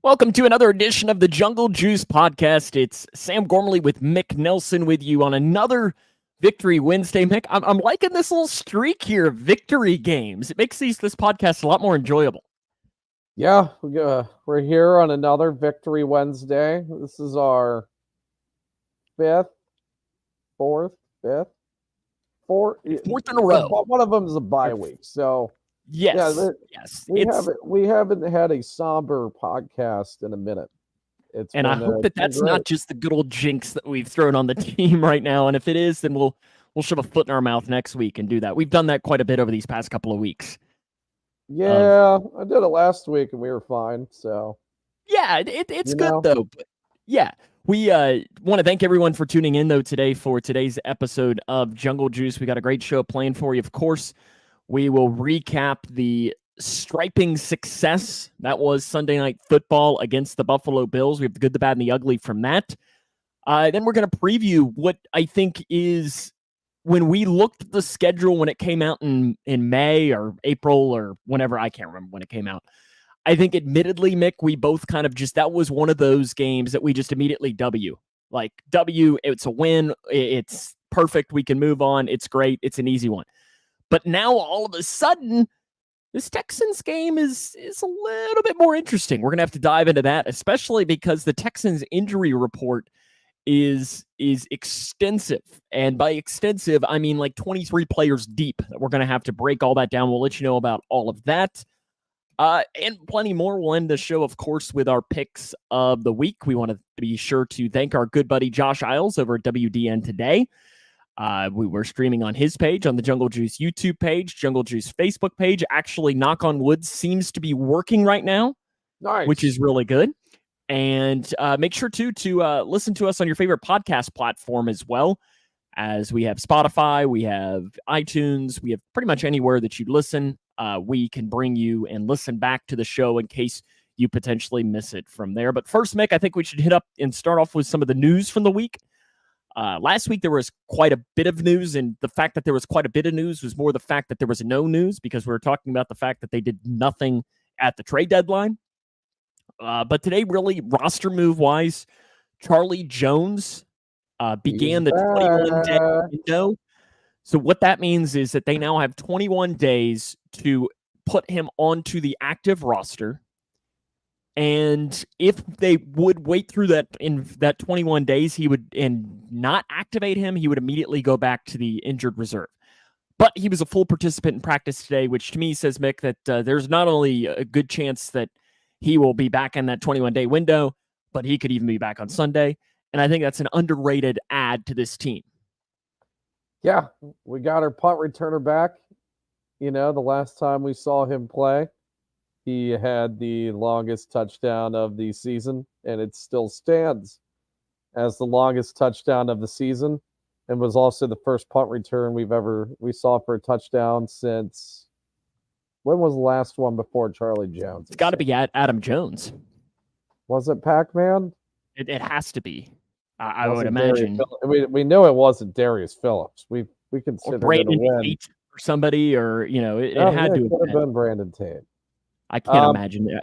Welcome to another edition of the Jungle Juice podcast. It's Sam Gormley with Mick Nelson with you on another Victory Wednesday. Mick, I'm liking this little streak here of victory games. It makes this podcast a lot more enjoyable. Yeah, we're here on another Victory Wednesday. This is our fourth in a row. One of them is a bye week, so yes. We haven't had a somber podcast in a minute. And I hope that's not just the good old jinx that we've thrown on the team right now. And if it is, then we'll shove a foot in our mouth next week and do that. We've done that quite a bit over these past couple of weeks. Yeah, I did it last week and we were fine. So yeah, it's good though. But yeah, we want to thank everyone for tuning in though today for today's episode of Jungle Juice. We got a great show planned for you. Of course, we will recap the striping success that was Sunday Night Football against the Buffalo Bills. We have the good, the bad, and the ugly from that. Then we're going to preview what I think is, when we looked at the schedule when it came out in May or April or whenever, I can't remember when it came out. I think admittedly, Mick, we both kind of just, that was one of those games that we just immediately W. Like, W, it's a win. It's perfect. We can move on. It's great. It's an easy one. But now all of a sudden, this Texans game is a little bit more interesting. We're going to have to dive into that, especially because the Texans injury report is extensive. And by extensive, I mean like 23 players deep. We're going to have to break all that down. We'll let you know about all of that. And plenty more. We'll end the show, of course, with our picks of the week. We want to be sure to thank our good buddy Josh Isles over at WDN Today. We were streaming on his page, on the Jungle Juice YouTube page, Jungle Juice Facebook page. Actually, knock on wood, seems to be working right now, nice, which is really good. And make sure to listen to us on your favorite podcast platform as well, as we have Spotify, we have iTunes, we have pretty much anywhere that you listen. We can bring you and listen back to the show in case you potentially miss it from there. But first, Mick, I think we should hit up and start off with some of the news from the week. Last week, there was quite a bit of news, and the fact that there was quite a bit of news was more the fact that there was no news, because we were talking about the fact that they did nothing at the trade deadline. But today, really, roster move-wise, Charlie Jones began the 21-day window. So what that means is that they now have 21 days to put him onto the active roster. And if they would wait through that in that 21 days, he would, and not activate him, he would immediately go back to the injured reserve. But he was a full participant in practice today, which to me says, Mick, that there's not only a good chance that he will be back in that 21-day window, but he could even be back on Sunday. And I think that's an underrated add to this team. Yeah, we got our punt returner back. You know, the last time we saw him play, he had the longest touchdown of the season, and it still stands as the longest touchdown of the season, and was also the first punt return we saw for a touchdown since, when was the last one before Charlie Jones? It's got to be Adam Jones. Was it Pac-Man? It has to be. I would imagine. We know it wasn't Darius Phillips. We considered Brandon it a win. Tate or somebody, or it had to have been Brandon Tate. I can't imagine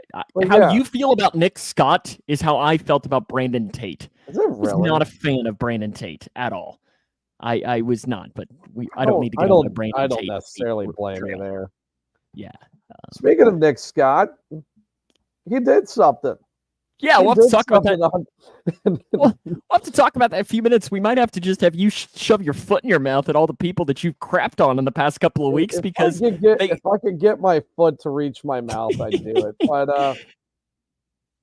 how you feel about Nick Scott is how I felt about Brandon Tate. Is it really? I was not a fan of Brandon Tate at all. I was not, but I don't need to get on Brandon Tate. I don't necessarily blame you there. Yeah. Speaking of Nick Scott, he did something. Yeah, we'll have to talk about that. We'll have to talk about that in a few minutes. We might have to just have you shove your foot in your mouth at all the people that you've crapped on in the past couple of weeks, because if I could get my foot to reach my mouth, I'd do it. But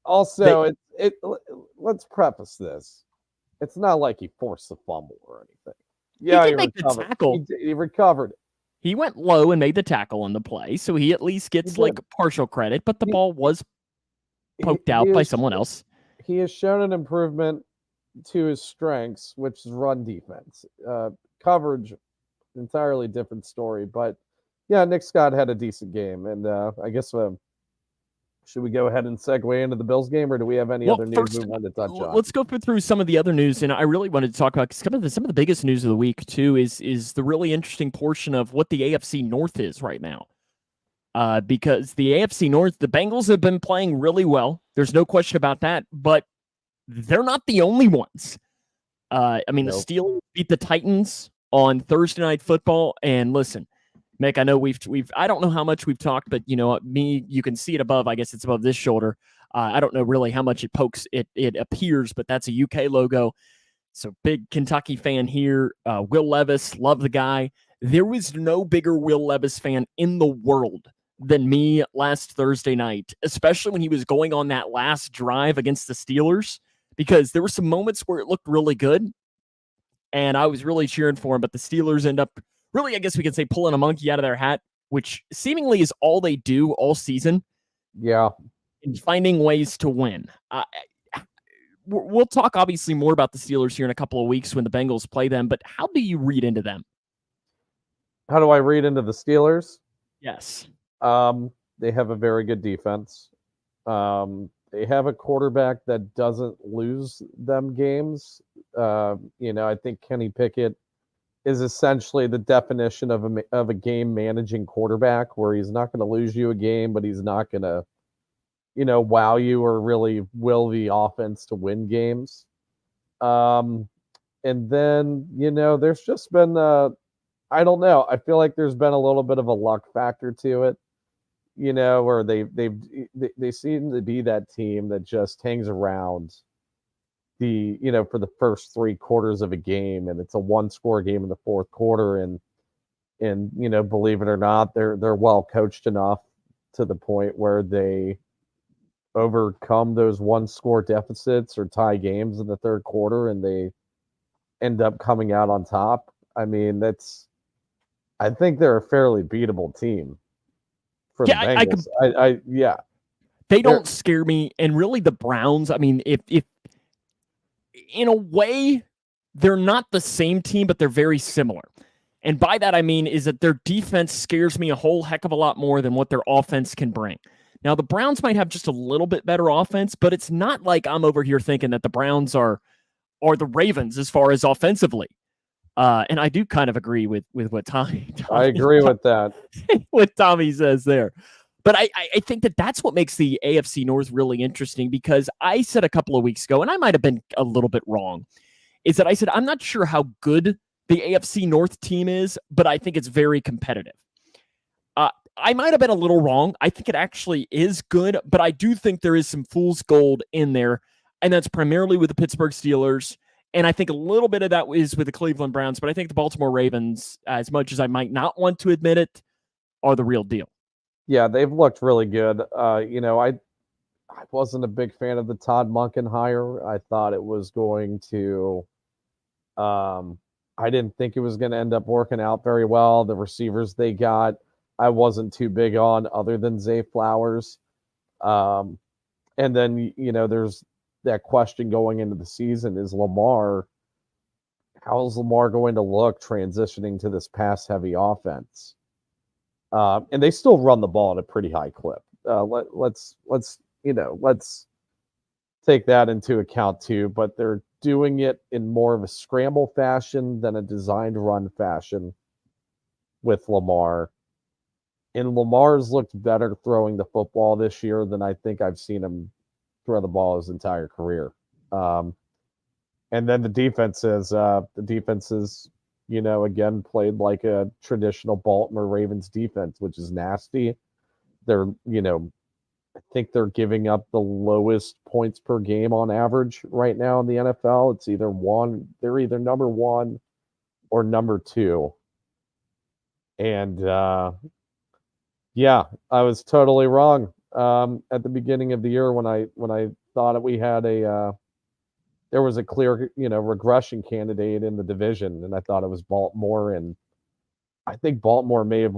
also, let's preface this. It's not like he forced the fumble or anything. Yeah, he did make the tackle. He recovered. He went low and made the tackle on the play, so he at least gets like partial credit, but the ball was poked out by someone else. He has shown an improvement to his strengths, which is run defense. Coverage, entirely different story. But yeah, Nick Scott had a decent game. And I guess should we go ahead and segue into the Bills game, or do we have any other news we want to touch on? Let's go through some of the other news. And I really wanted to talk about some of the biggest news of the week, too, is the really interesting portion of what the AFC North is right now. because the AFC North, the Bengals have been playing really well. There's no question about that, but they're not the only ones. The Steelers beat the Titans on Thursday Night Football, and listen, Mick, I know we've I don't know how much we've talked, but you can see it above. I guess it's above this shoulder. I don't know really how much it appears, but that's a UK logo. So big Kentucky fan here. Will Levis, love the guy. There was no bigger Will Levis fan in the world than me last Thursday night, especially when he was going on that last drive against the Steelers, because there were some moments where it looked really good, and I was really cheering for him, but the Steelers end up really, I guess we could say, pulling a monkey out of their hat, which seemingly is all they do all season. Yeah. And finding ways to win. We'll talk obviously more about the Steelers here in a couple of weeks when the Bengals play them, but how do you read into them? How do I read into the Steelers? Yes. They have a very good defense. They have a quarterback that doesn't lose them games. I think Kenny Pickett is essentially the definition of a game managing quarterback, where he's not going to lose you a game, but he's not going to, wow you or really will the offense to win games. And then, there's just been, I don't know. I feel like there's been a little bit of a luck factor to it, where they seem to be that team that just hangs around for the first 3 quarters of a game, and it's a 1-score game in the fourth quarter. And believe it or not, they're well coached enough to the point where they overcome those 1-score deficits or tie games in the third quarter, and they end up coming out on top. I mean, I think they're a fairly beatable team for the Bengals. Yeah. They don't scare me. And really the Browns, I mean, if in a way, they're not the same team, but they're very similar. And by that, I mean is that their defense scares me a whole heck of a lot more than what their offense can bring. Now, the Browns might have just a little bit better offense, but it's not like I'm over here thinking that the Browns are the Ravens as far as offensively. And I do kind of agree with what Tommy I agree with that. What Tommy says there. But I think that's what makes the AFC North really interesting, because I said a couple of weeks ago, and I might have been a little bit wrong, is that I said I'm not sure how good the AFC North team is, but I think it's very competitive. I might have been a little wrong. I think it actually is good, but I do think there is some fool's gold in there, and that's primarily with the Pittsburgh Steelers, and I think a little bit of that is with the Cleveland Browns, but I think the Baltimore Ravens, as much as I might not want to admit it, are the real deal. Yeah, they've looked really good. I wasn't a big fan of the Todd Monken hire. I thought it was going to I didn't think it was going to end up working out very well. The receivers they got, I wasn't too big on, other than Zay Flowers. And then, there's that question going into the season, is Lamar, how is Lamar going to look transitioning to this pass-heavy offense? And they still run the ball at a pretty high clip. Let's take that into account too, but they're doing it in more of a scramble fashion than a designed run fashion with Lamar. And Lamar's looked better throwing the football this year than I think I've seen him throw the ball his entire career. And then the defenses, again, played like a traditional Baltimore Ravens defense, which is nasty. They're, I think they're giving up the lowest points per game on average right now in the NFL. It's they're either number 1 or number 2. And, yeah, I was totally wrong at the beginning of the year when I thought that we had there was a clear, regression candidate in the division, and I thought it was Baltimore, and I think Baltimore may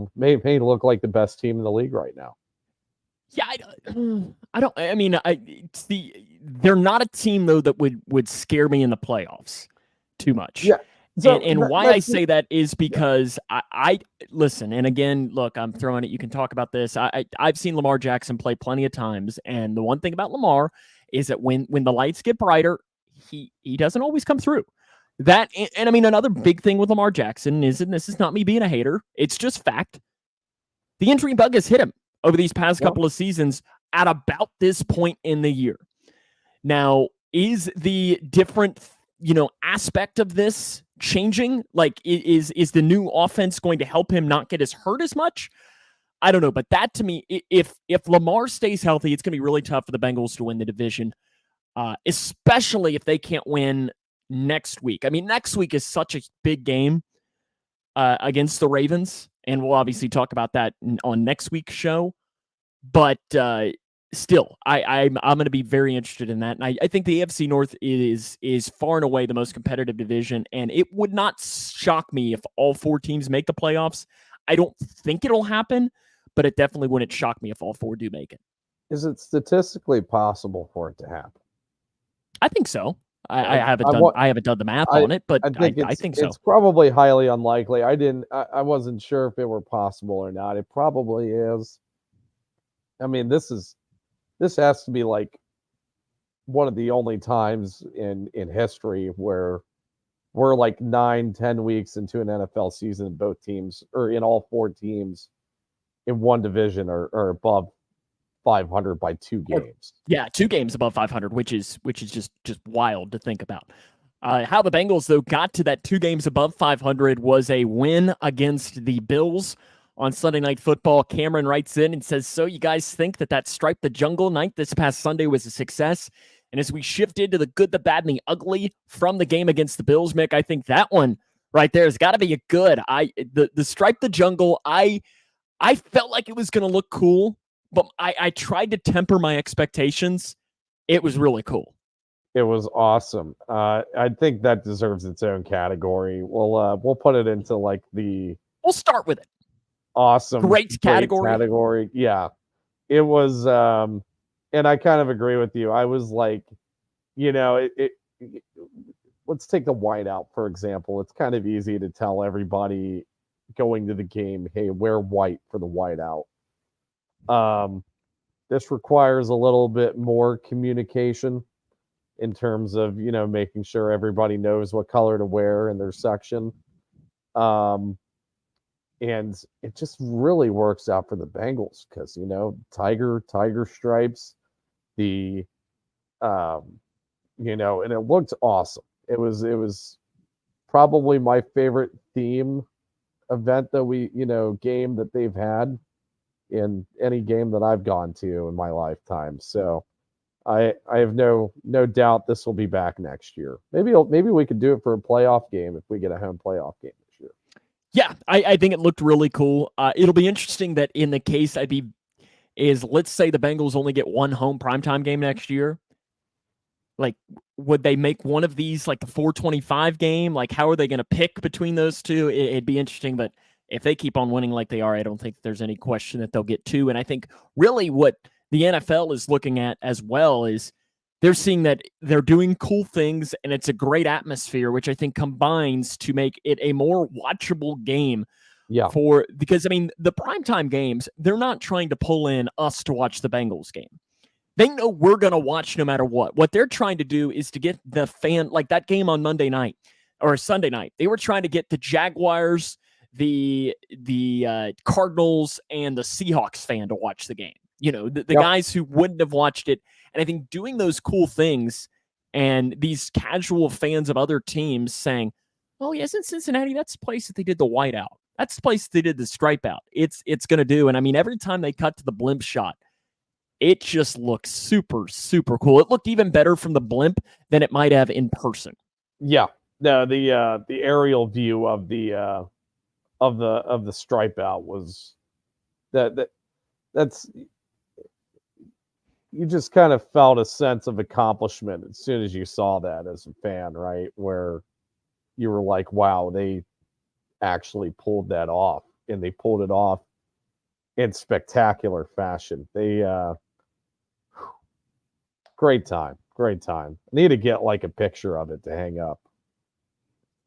look like the best team in the league right now. Yeah, they're not a team though that would scare me in the playoffs too much. Yeah. So why I say that is because I listen, and again, look, I'm throwing it. You can talk about this. I've seen Lamar Jackson play plenty of times, and the one thing about Lamar is that when the lights get brighter, he doesn't always come through. That and I mean another big thing with Lamar Jackson is, and this is not me being a hater, it's just fact. The injury bug has hit him over these past couple of seasons at about this point in the year. Now, is the different, aspect of this changing? Like, is the new offense going to help him not get as hurt as much? I don't know, but that to me, if Lamar stays healthy, it's going to be really tough for the Bengals to win the division, especially if they can't win next week. I mean, next week is such a big game against the Ravens, and we'll obviously talk about that on next week's show. But still, I'm going to be very interested in that, and I think the AFC North is far and away the most competitive division, and it would not shock me if all 4 teams make the playoffs. I don't think it'll happen, but it definitely wouldn't shock me if all 4 do make it. Is it statistically possible for it to happen? I think so. I haven't done the math on it, but I think so. It's probably highly unlikely. I wasn't sure if it were possible or not. It probably is. I mean, this has to be like one of the only times in history where we're like 9-10 weeks into an NFL season and both teams, or in all 4 teams in one division are above 500 by 2 games. Yeah, 2 games above 500, which is just wild to think about. How the Bengals, though, got to that 2 games above 500 was a win against the Bills on Sunday Night Football. Cameron writes in and says, so you guys think that Stripe the Jungle night this past Sunday was a success? And as we shift into the good, the bad, and the ugly from the game against the Bills, Mick, I think that one right there has got to be a good. The Stripe the Jungle, I felt like it was going to look cool, but I tried to temper my expectations. It was really cool. It was awesome. I think that deserves its own category. We'll put it into like we'll start with it. Awesome. Great category. Yeah. It was, and I kind of agree with you. I was like, let's take the whiteout, for example. It's kind of easy to tell everybody going to the game, hey, wear white for the whiteout. This requires a little bit more communication in terms of, making sure everybody knows what color to wear in their section. And it just really works out for the Bengals because, tiger stripes, and it looked awesome. It was probably my favorite theme event that game that they've had in any game that I've gone to in my lifetime. So I have no doubt this will be back next year. Maybe we could do it for a playoff game if we get a home playoff game this year. Yeah, I think it looked really cool. It'll be interesting that in the case let's say the Bengals only get one home primetime game next year. Like, would they make one of these like the 425 game? Like, how are they going to pick between those two? It'd be interesting, but if they keep on winning like they are, I don't think there's any question that they'll get 2. And I think really what the NFL is looking at as well is they're seeing that they're doing cool things and it's a great atmosphere, which I think combines to make it a more watchable game. Yeah. Because I mean, the primetime games, they're not trying to pull in us to watch the Bengals game. They know we're going to watch no matter what. What they're trying to do is to get the fan, like that game on Monday night or Sunday night. They were trying to get the Jaguars, the Cardinals, and the Seahawks fan to watch the game. The guys who wouldn't have watched it. And I think doing those cool things and these casual fans of other teams saying, oh, yes, in Cincinnati, that's the place that they did the whiteout. That's the place they did the stripe out. It's going to do. And I mean, every time they cut to the blimp shot, it just looks super, super cool. It looked even better from the blimp than it might have in person. Yeah. No, the aerial view of the stripe out was that's you just kind of felt a sense of accomplishment as soon as you saw that as a fan, right? Where you were like, wow, they actually pulled that off, and they pulled it off in spectacular fashion. They great time. I need to get like a picture of it to hang up.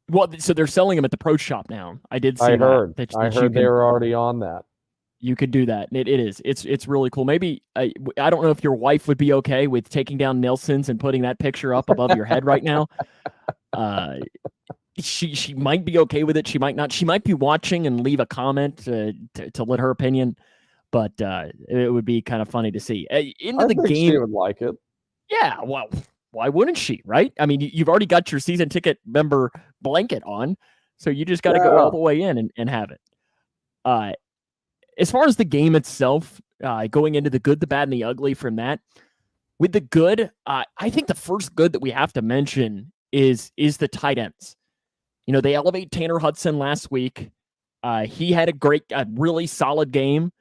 Well, so they're selling them at the pro shop now. I did see I heard they were already on that. You could do that. It's really cool. Maybe I don't know if your wife would be okay with taking down Nelson's and putting that picture up above your head right now. She might be okay with it. She might not. She might be watching and leave a comment to let her opinion. but it would be kind of funny to see. Into I the think game. she would like it. Yeah, well, why wouldn't she, right? I mean, you've already got your season ticket member blanket on, so you just got to go all the way in and have it. As far as the game itself, going into the good, the bad, and the ugly from that, with the good, I think the first good that we have to mention is the tight ends. You know, they elevate Tanner Hudson last week. He had a really solid game.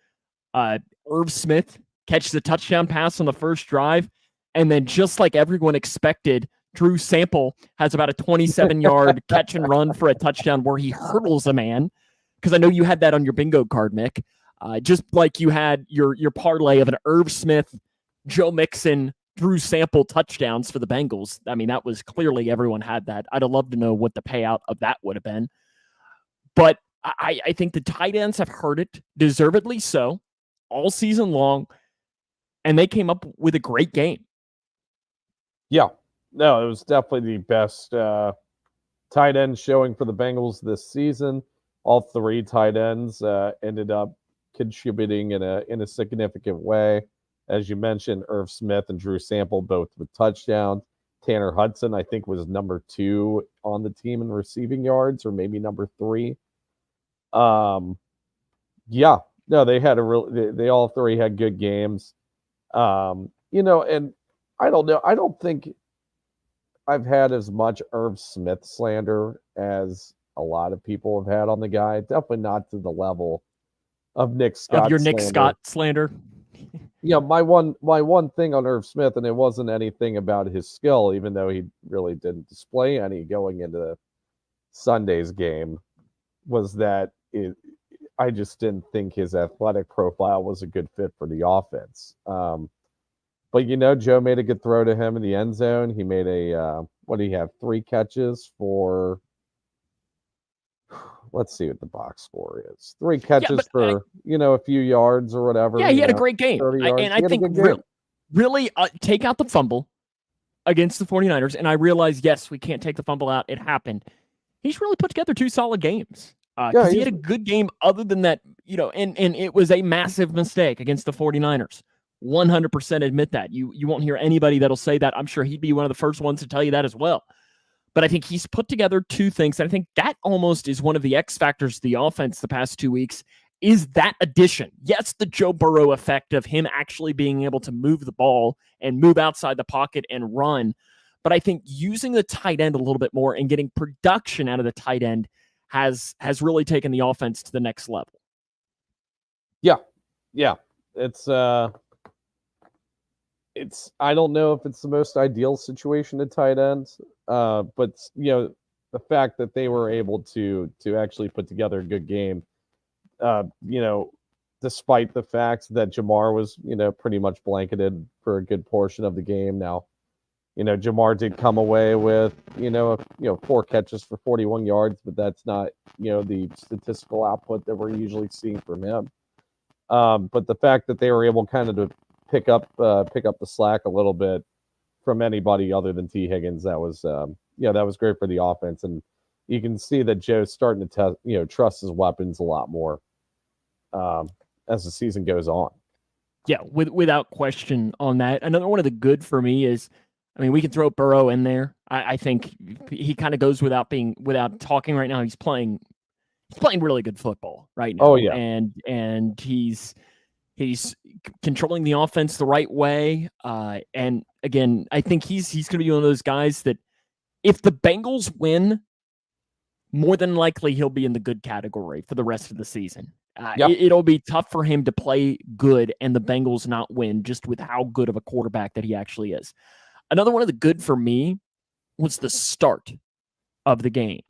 Irv Smith catches a touchdown pass on the first drive. And then just like everyone expected, Drew Sample has about a 27-yard catch and run for a touchdown where he hurdles a man. Because I know you had that on your bingo card, Mick. Just like you had your parlay of an Irv Smith, Joe Mixon, Drew Sample touchdowns for the Bengals. I mean, that was clearly everyone had that. I'd have loved to know what the payout of that would have been. But I think the tight ends have heard it, deservedly so, all season long. And they came up with a great game. Yeah. No, it was definitely the best tight end showing for the Bengals this season. All three tight ends ended up contributing in a significant way. As you mentioned, Irv Smith and Drew Sample both with touchdowns. Tanner Hudson, I think, was number 2 on the team in receiving yards, or maybe number 3. Yeah, no, they had they all three had good games. You know, and I don't know. I don't think I've had as much Irv Smith slander as a lot of people have had on the guy. Definitely not to the level of Nick Scott. Of your Nick Scott slander. Yeah, my one thing on Irv Smith, and it wasn't anything about his skill, even though he really didn't display any going into Sunday's game, was that I just didn't think his athletic profile was a good fit for the offense. But, you know, Joe made a good throw to him in the end zone. He made what do you have, 3 catches for, let's see what the box score is. 3 catches for, a few yards or whatever. Yeah, he had a great game. And I think really take out the fumble against the 49ers. And I realize, yes, we can't take the fumble out. It happened. He's really put together 2 solid games. Because he had a good game other than that, and it was a massive mistake against the 49ers. 100% admit that. You won't hear anybody that'll say that. I'm sure he'd be one of the first ones to tell you that as well. But I think he's put together 2 things. And I think that almost is one of the X factors of the offense the past 2 weeks is that addition. Yes, the Joe Burrow effect of him actually being able to move the ball and move outside the pocket and run. But I think using the tight end a little bit more and getting production out of the tight end has really taken the offense to the next level. Yeah. It's I don't know if it's the most ideal situation at tight ends, but the fact that they were able to actually put together a good game, despite the fact that Jamar was pretty much blanketed for a good portion of the game. Now, Jamar did come away with 4 catches for 41 yards, but that's not the statistical output that we're usually seeing from him. But the fact that they were able kind of to pick up the slack a little bit from anybody other than T. Higgins, that was that was great for the offense, and you can see that Joe's starting to trust his weapons a lot more as the season goes on. Yeah, without question on that. Another one of the good for me is, I mean, we can throw Burrow in there. I think he kind of goes without talking right now. He's playing really good football right now. Oh yeah, and he's controlling the offense the right way. And again, I think he's going to be one of those guys that if the Bengals win, more than likely he'll be in the good category for the rest of the season. It'll be tough for him to play good and the Bengals not win, just with how good of a quarterback that he actually is. Another one of the good for me was the start of the game.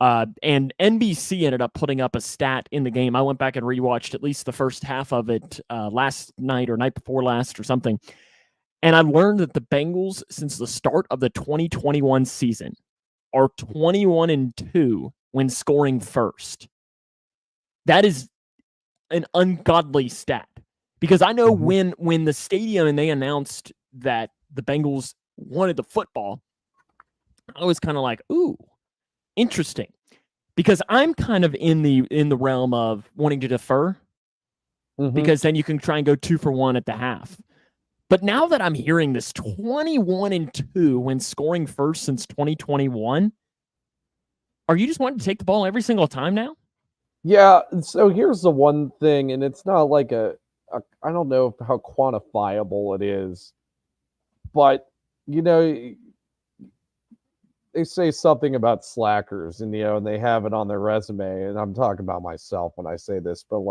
And NBC ended up putting up a stat in the game. I went back and rewatched at least the first half of it last night or night before last or something. And I learned that the Bengals, since the start of the 2021 season, are 21-2 when scoring first. That is an ungodly stat. Because I know when the stadium and they announced that the Bengals wanted the football, I was kind of like, ooh, interesting. Because I'm kind of in the realm of wanting to defer because then you can try and go 2 for 1 at the half. But now that I'm hearing this 21-2 when scoring first since 2021, are you just wanting to take the ball every single time now? Yeah. So here's the one thing, and it's not like I don't know how quantifiable it is, but they say something about slackers, and and they have it on their resume, and I'm talking about myself when I say this, but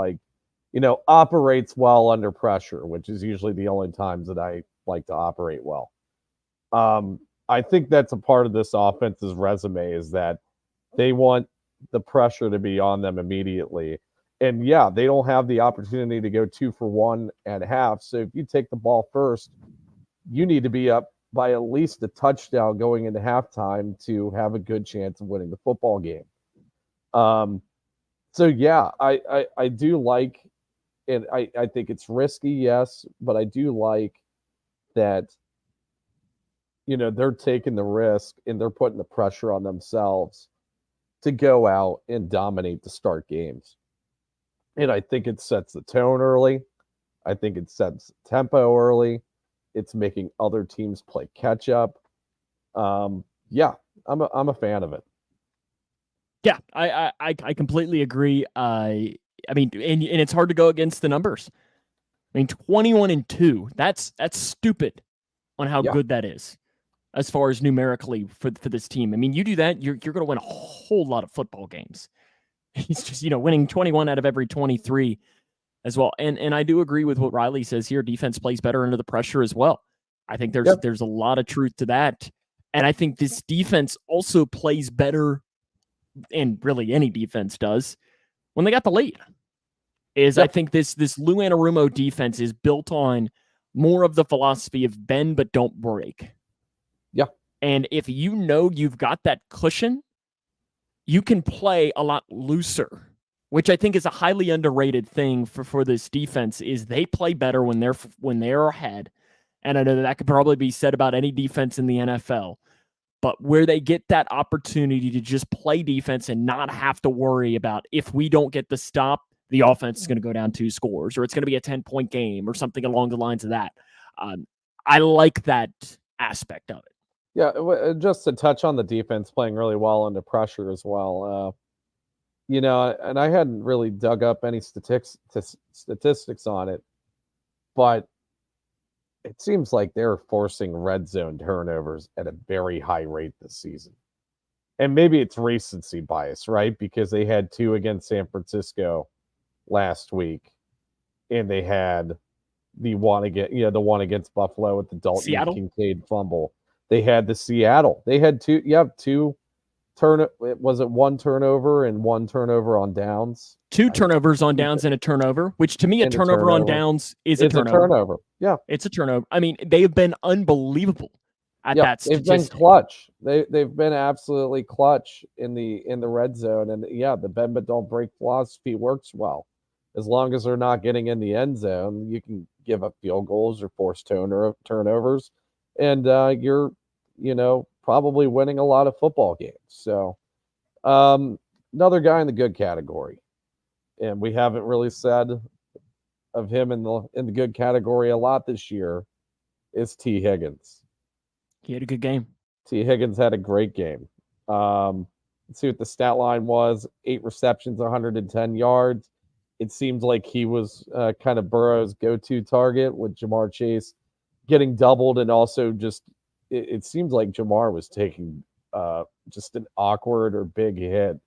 operates well under pressure, which is usually the only times that I like to operate well. I think that's a part of this offense's resume, is that they want the pressure to be on them immediately. And yeah, they don't have the opportunity to go 2 for 1 at half. So if you take the ball first, you need to be up by at least a touchdown going into halftime to have a good chance of winning the football game. So yeah, I do like, and I think it's risky, yes, but I do like that, they're taking the risk and they're putting the pressure on themselves to go out and dominate to start games. And I think it sets the tone early. I think it sets tempo early. It's making other teams play catch up. Yeah, I'm a fan of it. Yeah, I completely agree. I mean, and it's hard to go against the numbers. I mean, 21-2. That's stupid on how good that is, as far as numerically for this team. I mean, you do that, you're going to win a whole lot of football games. He's just, winning 21 out of every 23 as well. And I do agree with what Riley says here. Defense plays better under the pressure as well. I think there's a lot of truth to that. And I think this defense also plays better, and really any defense does, when they got the lead. I think this Lou Anarumo defense is built on more of the philosophy of bend but don't break. Yeah. And if you've got that cushion, you can play a lot looser, which I think is a highly underrated thing for this defense. Is they play better when they're ahead. And I know that could probably be said about any defense in the NFL, but where they get that opportunity to just play defense and not have to worry about, if we don't get the stop, the offense is going to go down 2 scores, or it's going to be a 10-point game or something along the lines of that. I like that aspect of it. Yeah, just to touch on the defense playing really well under pressure as well. And I hadn't really dug up any statistics on it, but it seems like they're forcing red zone turnovers at a very high rate this season. And maybe it's recency bias, right? Because they had 2 against San Francisco last week, and they had the one against Buffalo with the Dalton Kincaid fumble. They had the Seattle. They had 2 was it 1 turnover and 1 turnover on downs? 2 turnovers on downs and a turnover, which to me, a turnover on downs is a turnover. Yeah. It's a turnover. I mean, they have been unbelievable at that statistic. They've been clutch. They've been absolutely clutch in the red zone. And yeah, the bend but don't break philosophy works well. As long as they're not getting in the end zone, you can give up field goals or force turnovers, and you're probably winning a lot of football games. So another guy in the good category, and we haven't really said of him in the good category a lot this year, is T. Higgins. He had a good game. T. Higgins had a great game. Let's see what the stat line was. 8 receptions, 110 yards. It seemed like he was kind of Burrow's go-to target, with Jamar Chase getting doubled, and also just it seems like Jamar was taking just an awkward or big hit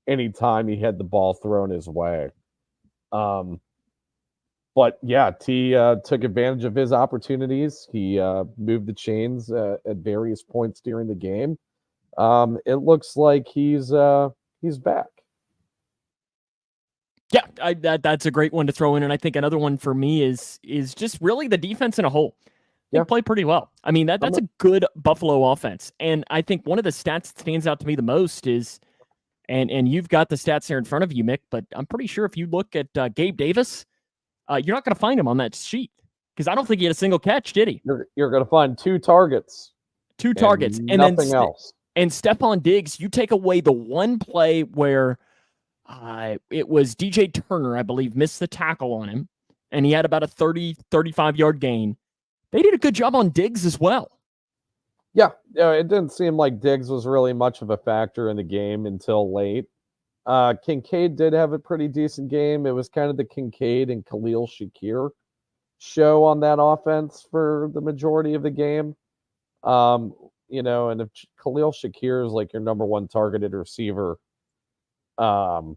anytime he had the ball thrown his way. But yeah, T took advantage of his opportunities. He moved the chains at various points during the game. It looks like he's back. Yeah, that's a great one to throw in, and I think another one for me is just really the defense in a whole. They play pretty well. I mean, that's a good Buffalo offense, and I think one of the stats that stands out to me the most is, and you've got the stats here in front of you, Mick, but I'm pretty sure if you look at Gabe Davis, you're not going to find him on that sheet, because I don't think he had a single catch, did he? You're going to find 2 targets. 2 targets, and nothing else. And Stephon Diggs, you take away the one play where It was DJ Turner, I believe, missed the tackle on him, and he had about a 30, 35-yard gain. They did a good job on Diggs as well. Yeah, it didn't seem like Diggs was really much of a factor in the game until late. Kincaid did have a pretty decent game. It was kind of the Kincaid and Khalil Shakir show on that offense for the majority of the game. And if Khalil Shakir is like your number one targeted receiver, it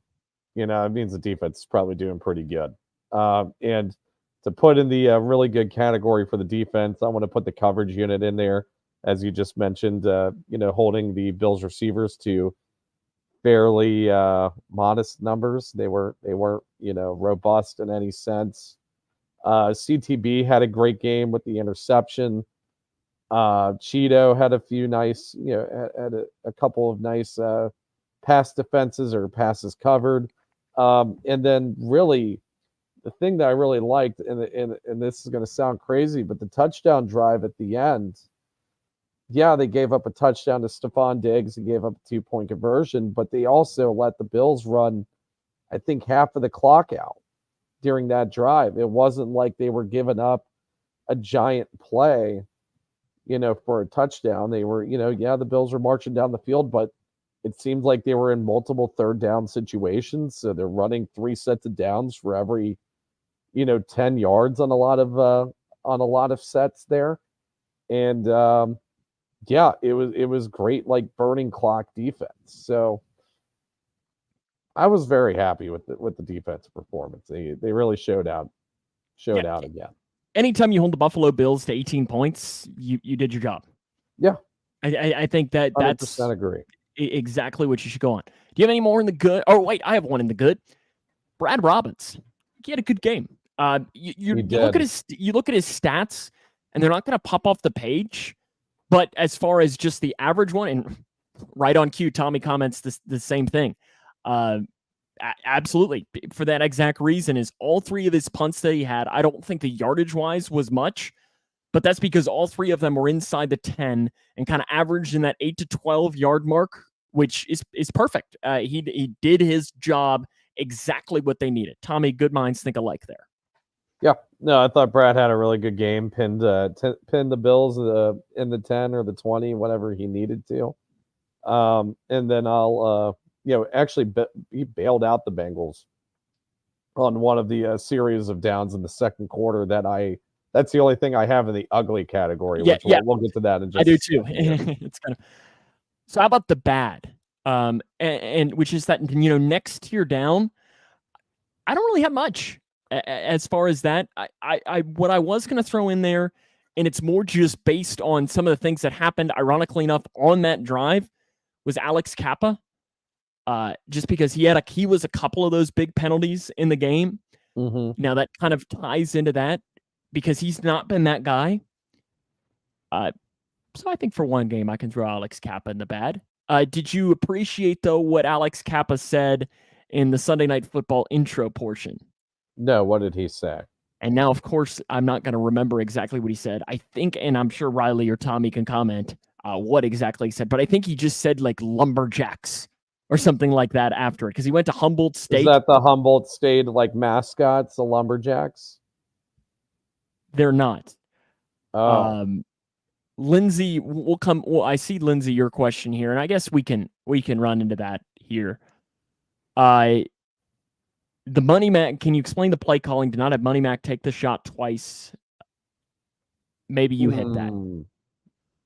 means the defense is probably doing pretty good. And to put in the really good category for the defense, I want to put the coverage unit in there, as you just mentioned, holding the Bills receivers to fairly modest numbers. They weren't, robust in any sense. CTB had a great game with the interception. Cheeto had a few nice, had a couple of nice pass defenses or passes covered. And then really the thing that I really liked, and this is going to sound crazy, but the touchdown drive at the end, yeah, they gave up a touchdown to Stephon Diggs and gave up a 2-point conversion, but they also let the Bills run, I think, half of the clock out during that drive. It wasn't like they were giving up a giant play, for a touchdown. They were, the Bills were marching down the field, but it seemed like they were in multiple third down situations. So they're running 3 sets of downs for every, 10 yards on a lot of sets there. And yeah, it was great, like burning clock defense. So I was very happy with the defensive performance. They really showed out again. Anytime you hold the Buffalo Bills to 18 points, you did your job. Yeah. I think that's 100% agree. Exactly what you should go on. Do you have any more in the good? Oh, wait, I have one in the good. Brad Robbins. He had a good game. You look at his stats, and they're not going to pop off the page. But as far as just the average one, and right on cue, Tommy comments the same thing. Absolutely. For that exact reason, is all 3 of his punts that he had, I don't think the yardage-wise was much, but that's because all 3 of them were inside the 10 and kind of averaged in that 8 to 12 yard mark, which is perfect. He did his job exactly what they needed. Tommy, good minds think alike there. Yeah, no, I thought Brad had a really good game. Pinned the Bills in the 10 or the 20, whatever he needed to. And then he bailed out the Bengals on one of the series of downs in the second quarter. That's the only thing I have in the ugly category. Yeah, we'll get to that in just. I do too. It's kind of. So how about the bad? And which is that next tier down, I don't really have much as far as that. I what I was going to throw in there, and it's more just based on some of the things that happened, ironically enough, on that drive, was Alex Kappa. Just because he was a couple of those big penalties in the game. Mm-hmm. Now that kind of ties into that because he's not been that guy. So I think for one game I can throw Alex Kappa in the bad. Did you appreciate though what Alex Kappa said in the Sunday Night Football intro portion? No, what did he say? And now, of course, I'm not going to remember exactly what he said. I think, and I'm sure Riley or Tommy can comment what exactly he said, but I think he just said like lumberjacks or something like that after it because he went to Humboldt State. Is that the Humboldt State like mascots, the lumberjacks? They're not. Oh. Lindsay, we'll come. Well, I see Lindsay, your question here, and I guess we can run into that here. The Money Mac, can you explain the play calling? Did not have Money Mac take the shot twice. Maybe you hit that.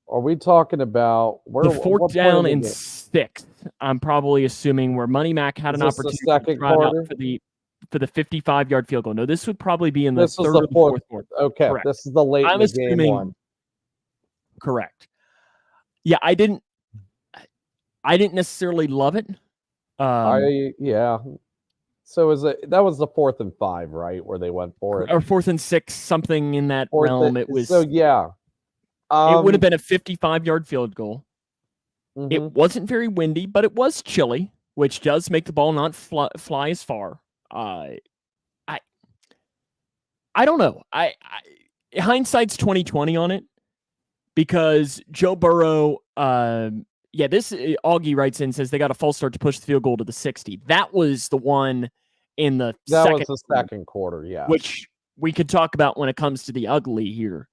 Are we talking about the 4th down and 6th? I'm probably assuming where Money Mac had an opportunity to try out for the 55-yard field goal. No, this would probably be in the third or fourth quarter. Okay, correct. This is the late I'm assuming, game one. Correct. Yeah, I didn't necessarily love it. Yeah. So that was the 4th and 5, right, where they went for it, or 4th and 6, something in that realm. It was so yeah. It would have been a 55-yard field goal. Mm-hmm. It wasn't very windy, but it was chilly, which does make the ball not fly as far. I don't know. Hindsight's 20/20 on it because Joe Burrow, Yeah, this Augie writes in, says they got a false start to push the field goal to the 60. That was the one in the second quarter, yeah. Which we could talk about when it comes to the ugly here,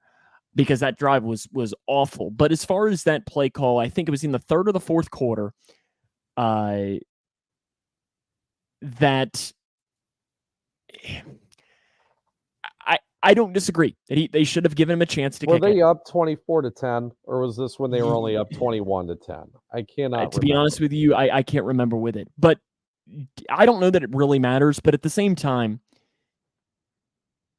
because that drive was awful. But as far as that play call, I think it was in the third or the fourth quarter that I don't disagree that they should have given him a chance to kick it. Were they up 24-10, or was this when they were only up 21-10? I cannot to be honest with you, I can't remember with it. But I don't know that it really matters. But at the same time,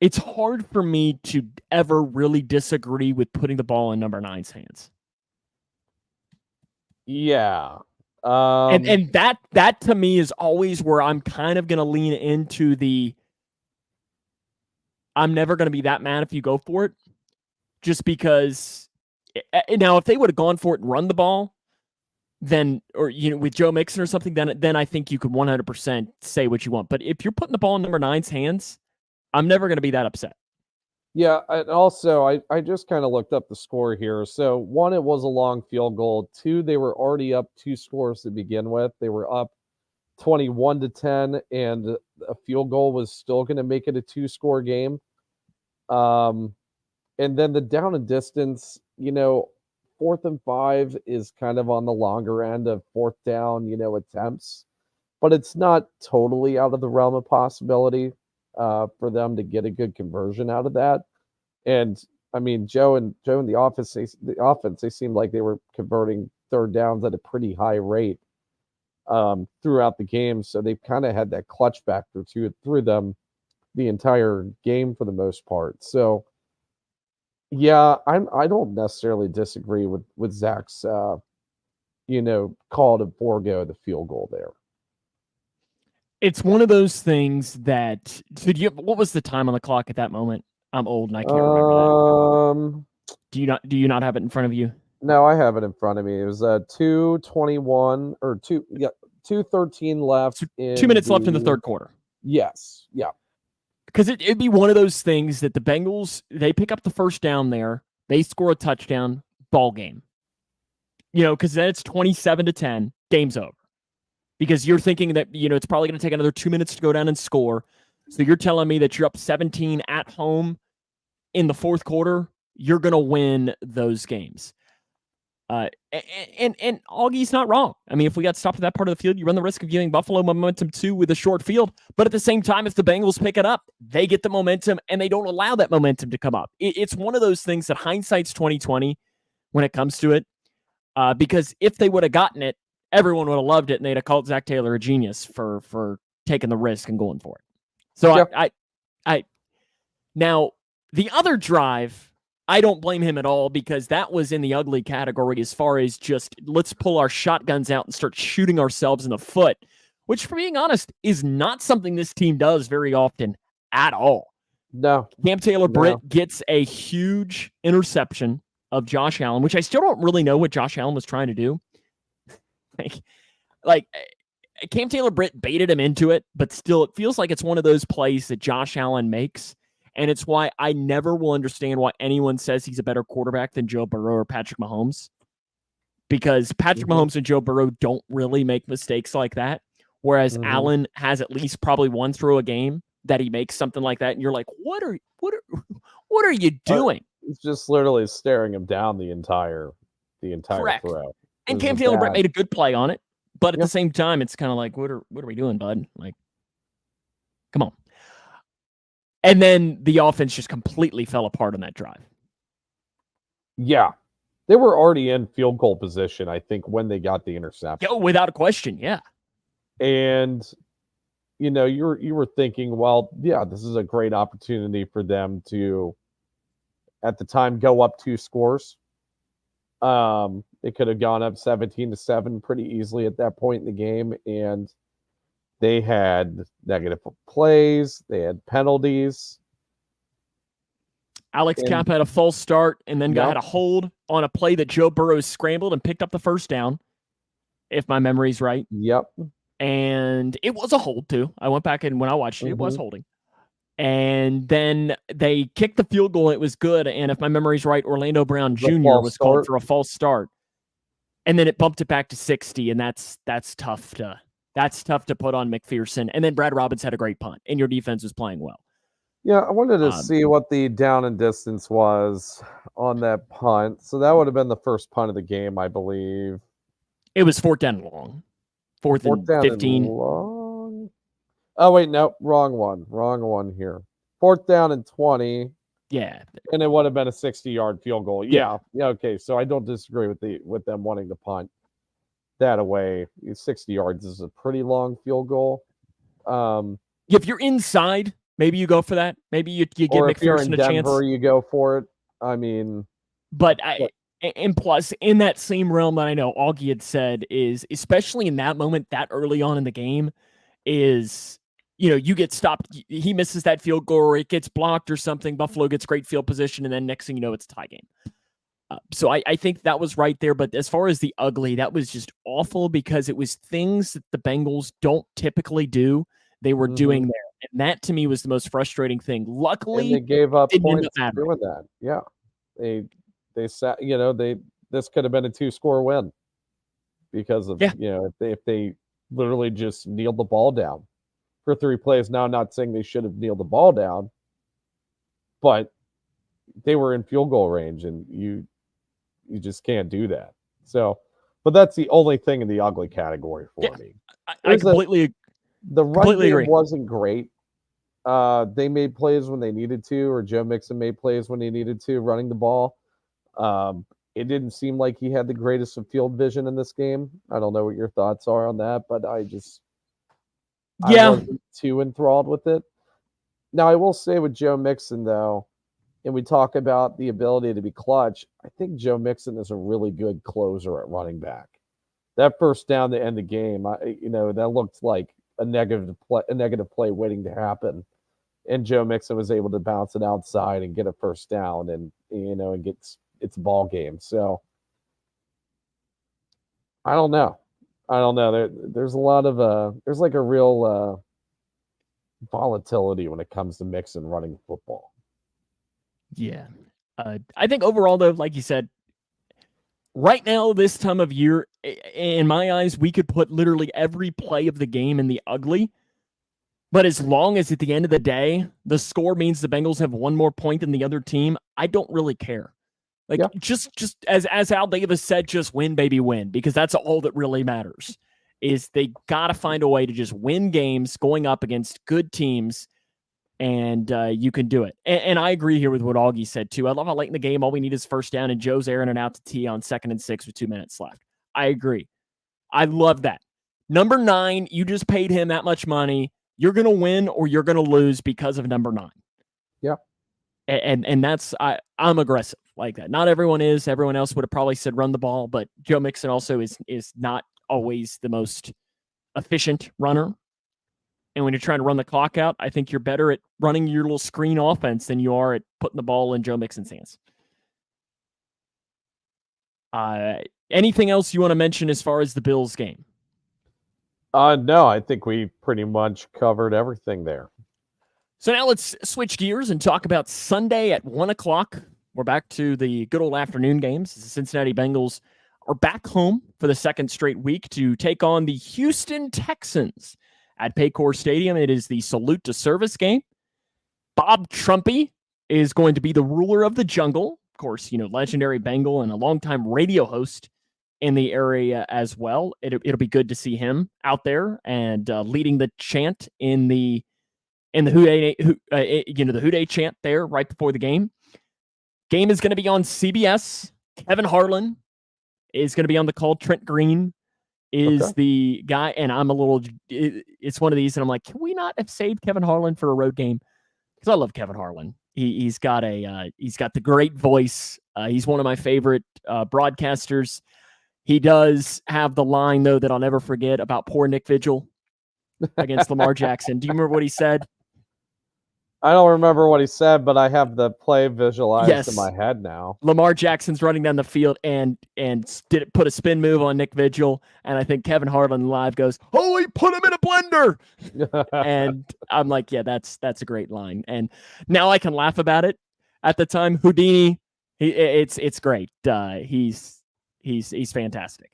it's hard for me to ever really disagree with putting the ball in number 9's hands. Yeah. And that to me is always where I'm kind of going to lean into the I'm never going to be that mad if you go for it, just because now if they would have gone for it and run the ball, then, or, with Joe Mixon or something, then I think you could 100% say what you want. But if you're putting the ball in number 9's hands, I'm never going to be that upset. Yeah, and also I just kind of looked up the score here. So 1, it was a long field goal. 2, they were already up 2 scores to begin with. They were up 21-10, and a field goal was still going to make it a 2-score game. And then the down and distance, 4th and 5 is kind of on the longer end of 4th down, attempts, but it's not totally out of the realm of possibility for them to get a good conversion out of that. And I mean, Joe and the offense, they seemed like they were converting 3rd downs at a pretty high rate throughout the game. So they've kind of had that clutch factor through them the entire game for the most part. So yeah, I don't necessarily disagree with Zach's call to forego the field goal there. It's one of those things that what was the time on the clock at that moment? I'm old and I can't remember that. Do you not have it in front of you? No, I have it in front of me. It was 2:21 or 2:13 left. 2 minutes left in the third quarter. Yes. Yeah. Because it'd be one of those things that the Bengals, they pick up the first down there, they score a touchdown, ball game. Because then it's 27-10, game's over. Because you're thinking that, it's probably going to take another 2 minutes to go down and score. So you're telling me that you're up 17 at home in the fourth quarter, you're going to win those games. And Augie's not wrong. I mean, if we got stopped at that part of the field, you run the risk of giving Buffalo momentum too with a short field. But at the same time, if the Bengals pick it up, they get the momentum and they don't allow that momentum to come up. It's one of those things that hindsight's 20/20 when it comes to it. Because if they would have gotten it, everyone would have loved it and they'd have called Zach Taylor a genius for taking the risk and going for it. So yeah. I now the other drive, I don't blame him at all, because that was in the ugly category as far as just let's pull our shotguns out and start shooting ourselves in the foot, which, for being honest, is not something this team does very often at all. No. Cam Taylor-Britt gets a huge interception of Josh Allen, which I still don't really know what Josh Allen was trying to do. like Cam Taylor-Britt baited him into it, but still it feels like it's one of those plays that Josh Allen makes. And it's why I never will understand why anyone says he's a better quarterback than Joe Burrow or Patrick Mahomes. Because Patrick Mahomes and Joe Burrow don't really make mistakes like that. Whereas Allen has at least probably one throw a game that he makes something like that. And you're like, what are you doing? He's just literally staring him down the entire Correct. throw. And Cam Taylor-Britt made a good play on it. But at the same time, it's kind of like, what are we doing, bud? Like, come on. And then the offense just completely fell apart on that drive. Yeah. They were already in field goal position, I think, when they got the interception. Oh, without a question, yeah. And, you were thinking, well, yeah, this is a great opportunity for them to, at the time, go up 2 scores. They could have gone up 17-7 pretty easily at that point in the game, and they had negative plays. They had penalties. Alex Kapp had a false start and then had a hold on a play that Joe Burrow scrambled and picked up the first down, if my memory's right. Yep. And it was a hold, too. I went back and when I watched it, it was holding. And then they kicked the field goal. And it was good. And if my memory's right, Orlando Brown Jr. was called for a false start. and then it bumped it back to 60, and that's tough to put on McPherson. And then Brad Robbins had a great punt, and your defense was playing well. Yeah, I wanted to see what the down and distance was on that punt. So that would have been the first punt of the game, I believe. It was 4th down and long. 4th and 15. Long. Oh, wait, no, wrong one here. 4th down and 20. Yeah. And it would have been a 60-yard field goal. Yeah, okay. So I don't disagree with them wanting to punt that away. 60 yards is a pretty long field goal. If you're inside, maybe you go for that. Maybe you give McPherson a chance. Denver, you go for it. I mean, and plus, in that same realm that I know Augie had said is, especially in that moment, that early on in the game, is, you get stopped. He misses that field goal, or it gets blocked or something. Buffalo gets great field position, and then next thing you know, it's a tie game. So I think that was right there. But as far as the ugly, that was just awful because it was things that the Bengals don't typically do. They were doing there. And that, to me, was the most frustrating thing. Luckily, and they gave up points doing that. Yeah. They sat, this could have been a 2-score win because of, if they literally just kneeled the ball down for 3 plays. Now, I'm not saying they should have kneeled the ball down, but they were in field goal range, and you just can't do that. So, but that's the only thing in the ugly category for me. I completely agree. The run game wasn't great. They made plays when they needed to, or Joe Mixon made plays when he needed to, running the ball. It didn't seem like he had the greatest of field vision in this game. I don't know what your thoughts are on that, but I wasn't too enthralled with it. Now, I will say with Joe Mixon, though, and we talk about the ability to be clutch, I think Joe Mixon is a really good closer at running back. That first down to end the game, that looked like a negative play waiting to happen, and Joe Mixon was able to bounce it outside and get a first down, and and gets its ball game. So I don't know. There's a lot of there's like a real volatility when it comes to Mixon running football. Yeah. I think overall, though, like you said, right now, this time of year, in my eyes, we could put literally every play of the game in the ugly. But as long as at the end of the day, the score means the Bengals have one more point than the other team, I don't really care. Just as Al Davis said, just win, baby, win, because that's all that really matters. Is they got to find a way to just win games going up against good teams, and you can do it. And I agree here with what Augie said, too. I love how late in the game, all we need is first down, and Joe's airing it out to T on 2nd and 6 with 2 minutes left. I agree. I love that. Number 9, you just paid him that much money. You're going to win or you're going to lose because of number 9. Yeah. And that's, I'm aggressive like that. Not everyone is. Everyone else would have probably said run the ball, but Joe Mixon also is not always the most efficient runner. And when you're trying to run the clock out, I think you're better at running your little screen offense than you are at putting the ball in Joe Mixon's hands. Anything else you want to mention as far as the Bills game? No, I think we pretty much covered everything there. So now let's switch gears and talk about Sunday at 1 o'clock. We're back to the good old afternoon games. The Cincinnati Bengals are back home for the 2nd straight week to take on the Houston Texans at Paycor Stadium. It is the salute to service game. Bob Trumpy is going to be the ruler of the jungle. Of course, legendary Bengal and a longtime radio host in the area as well. It'll be good to see him out there and leading the chant in the Houday, the Houday chant there right before the game. Game is going to be on CBS. Kevin Harlan is going to be on the call. Trent Green is the guy, and it's one of these, and I'm like, can we not have saved Kevin Harlan for a road game? Because I love Kevin Harlan. He's got the great voice. He's one of my favorite broadcasters. He does have the line, though, that I'll never forget about poor Nick Vigil against Lamar Jackson. Do you remember what he said? I don't remember what he said, but I have the play visualized in my head now. Lamar Jackson's running down the field and put a spin move on Nick Vigil, and I think Kevin Harlan live goes, "Holy, put him in a blender!" And I'm like, yeah, that's a great line. And now I can laugh about it. At the time, Houdini, it's great. He's fantastic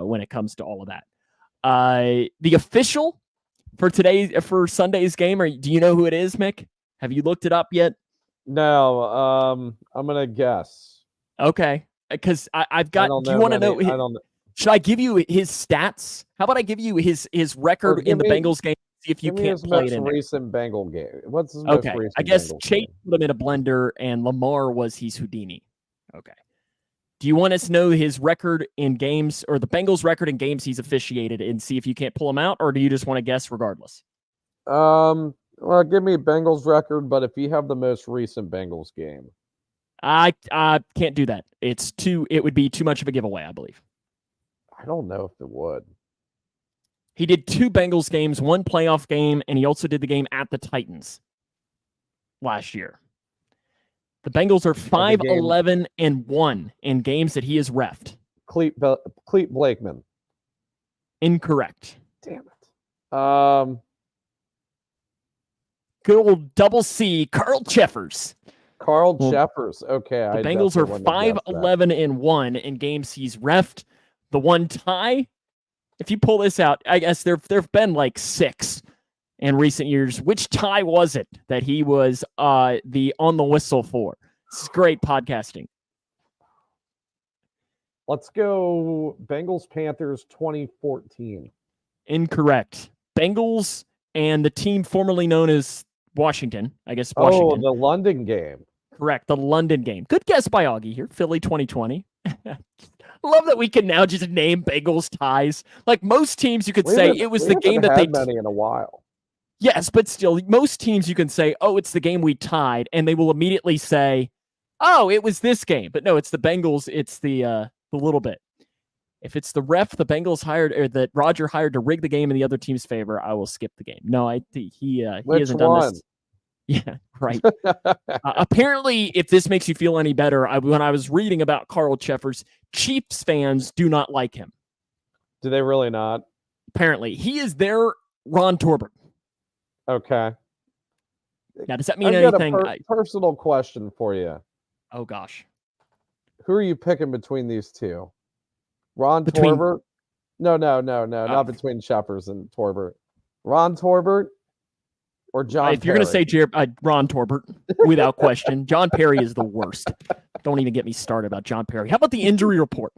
when it comes to all of that. The official for Sunday's game, do you know who it is, Mick? Have you looked it up yet? No, I'm gonna guess. Okay, because I've got. Do you want to know? I don't know. Should I give you his stats? How about I give you his record in the Bengals game? See if you can't play it in there. Recent Bengal game. What's his most recent? I guess Bengals Chase game? put him in a blender, and Lamar was he's Houdini. Okay. Do you want us to know his record in games, or the Bengals' record in games he's officiated, and see if you can't pull him out, or do you just want to guess regardless? Well, give me Bengals record, but if you have the most recent Bengals game, I can't do that. It would be too much of a giveaway, I believe. I don't know if it would. He did 2 Bengals games, 1 playoff game, and he also did the game at the Titans last year. The Bengals are 5-11-1 in games that he has reffed. Clete Blakeman. Incorrect. Damn it. Good old double C, Carl Cheffers. Cheffers. Okay. The Bengals are 5-11-1 in games he's reffed. The one tie, if you pull this out, I guess there have been like 6 in recent years. Which tie was it that he was the on the whistle for? It's great podcasting. Let's go Bengals Panthers 2014. Incorrect. Bengals and the team formerly known as Washington. I guess Washington. Oh, the London game. Correct. The London game. Good guess by Augie here. Philly 2020. Love that we can now just name Bengals ties. Like most teams, you could say it was the game that they many in a while. Yes, but still, most teams you can say, "Oh, it's the game we tied," and they will immediately say, "Oh, it was this game." But no, it's the Bengals. It's the little bit. If it's the ref the Bengals hired or that Roger hired to rig the game in the other team's favor, I will skip the game. No, he hasn't done this. Yeah, right. Apparently, if this makes you feel any better, when I was reading about Carl Cheffers, Chiefs fans do not like him. Do they really not? Apparently. He is their Ron Torbert. Okay. Now, does that mean anything? Personal question for you. Oh, gosh. Who are you picking between these two? Torbert? No, not between Cheffers and Torbert. Ron Torbert? Or John If you're going to say Ron Torbert, without question. John Perry is the worst. Don't even get me started about John Perry. How about the injury report?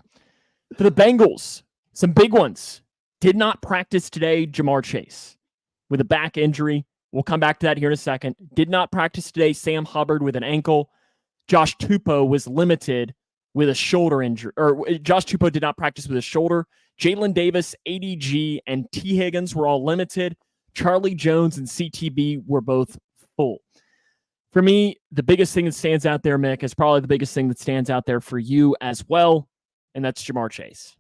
For the Bengals, some big ones. Did not practice today, Jamar Chase, with a back injury. We'll come back to that here in a second. Did not practice today, Sam Hubbard with an ankle. Josh Tupou was limited with a shoulder injury. Or Josh Tupou did not practice with a shoulder. Jalen Davis, ADG, and T. Higgins were all limited. Charlie Jones and CTB were both full. For me, the biggest thing that stands out there, Mick, is probably the biggest thing that stands out there for you as well, and that's Jamar Chase.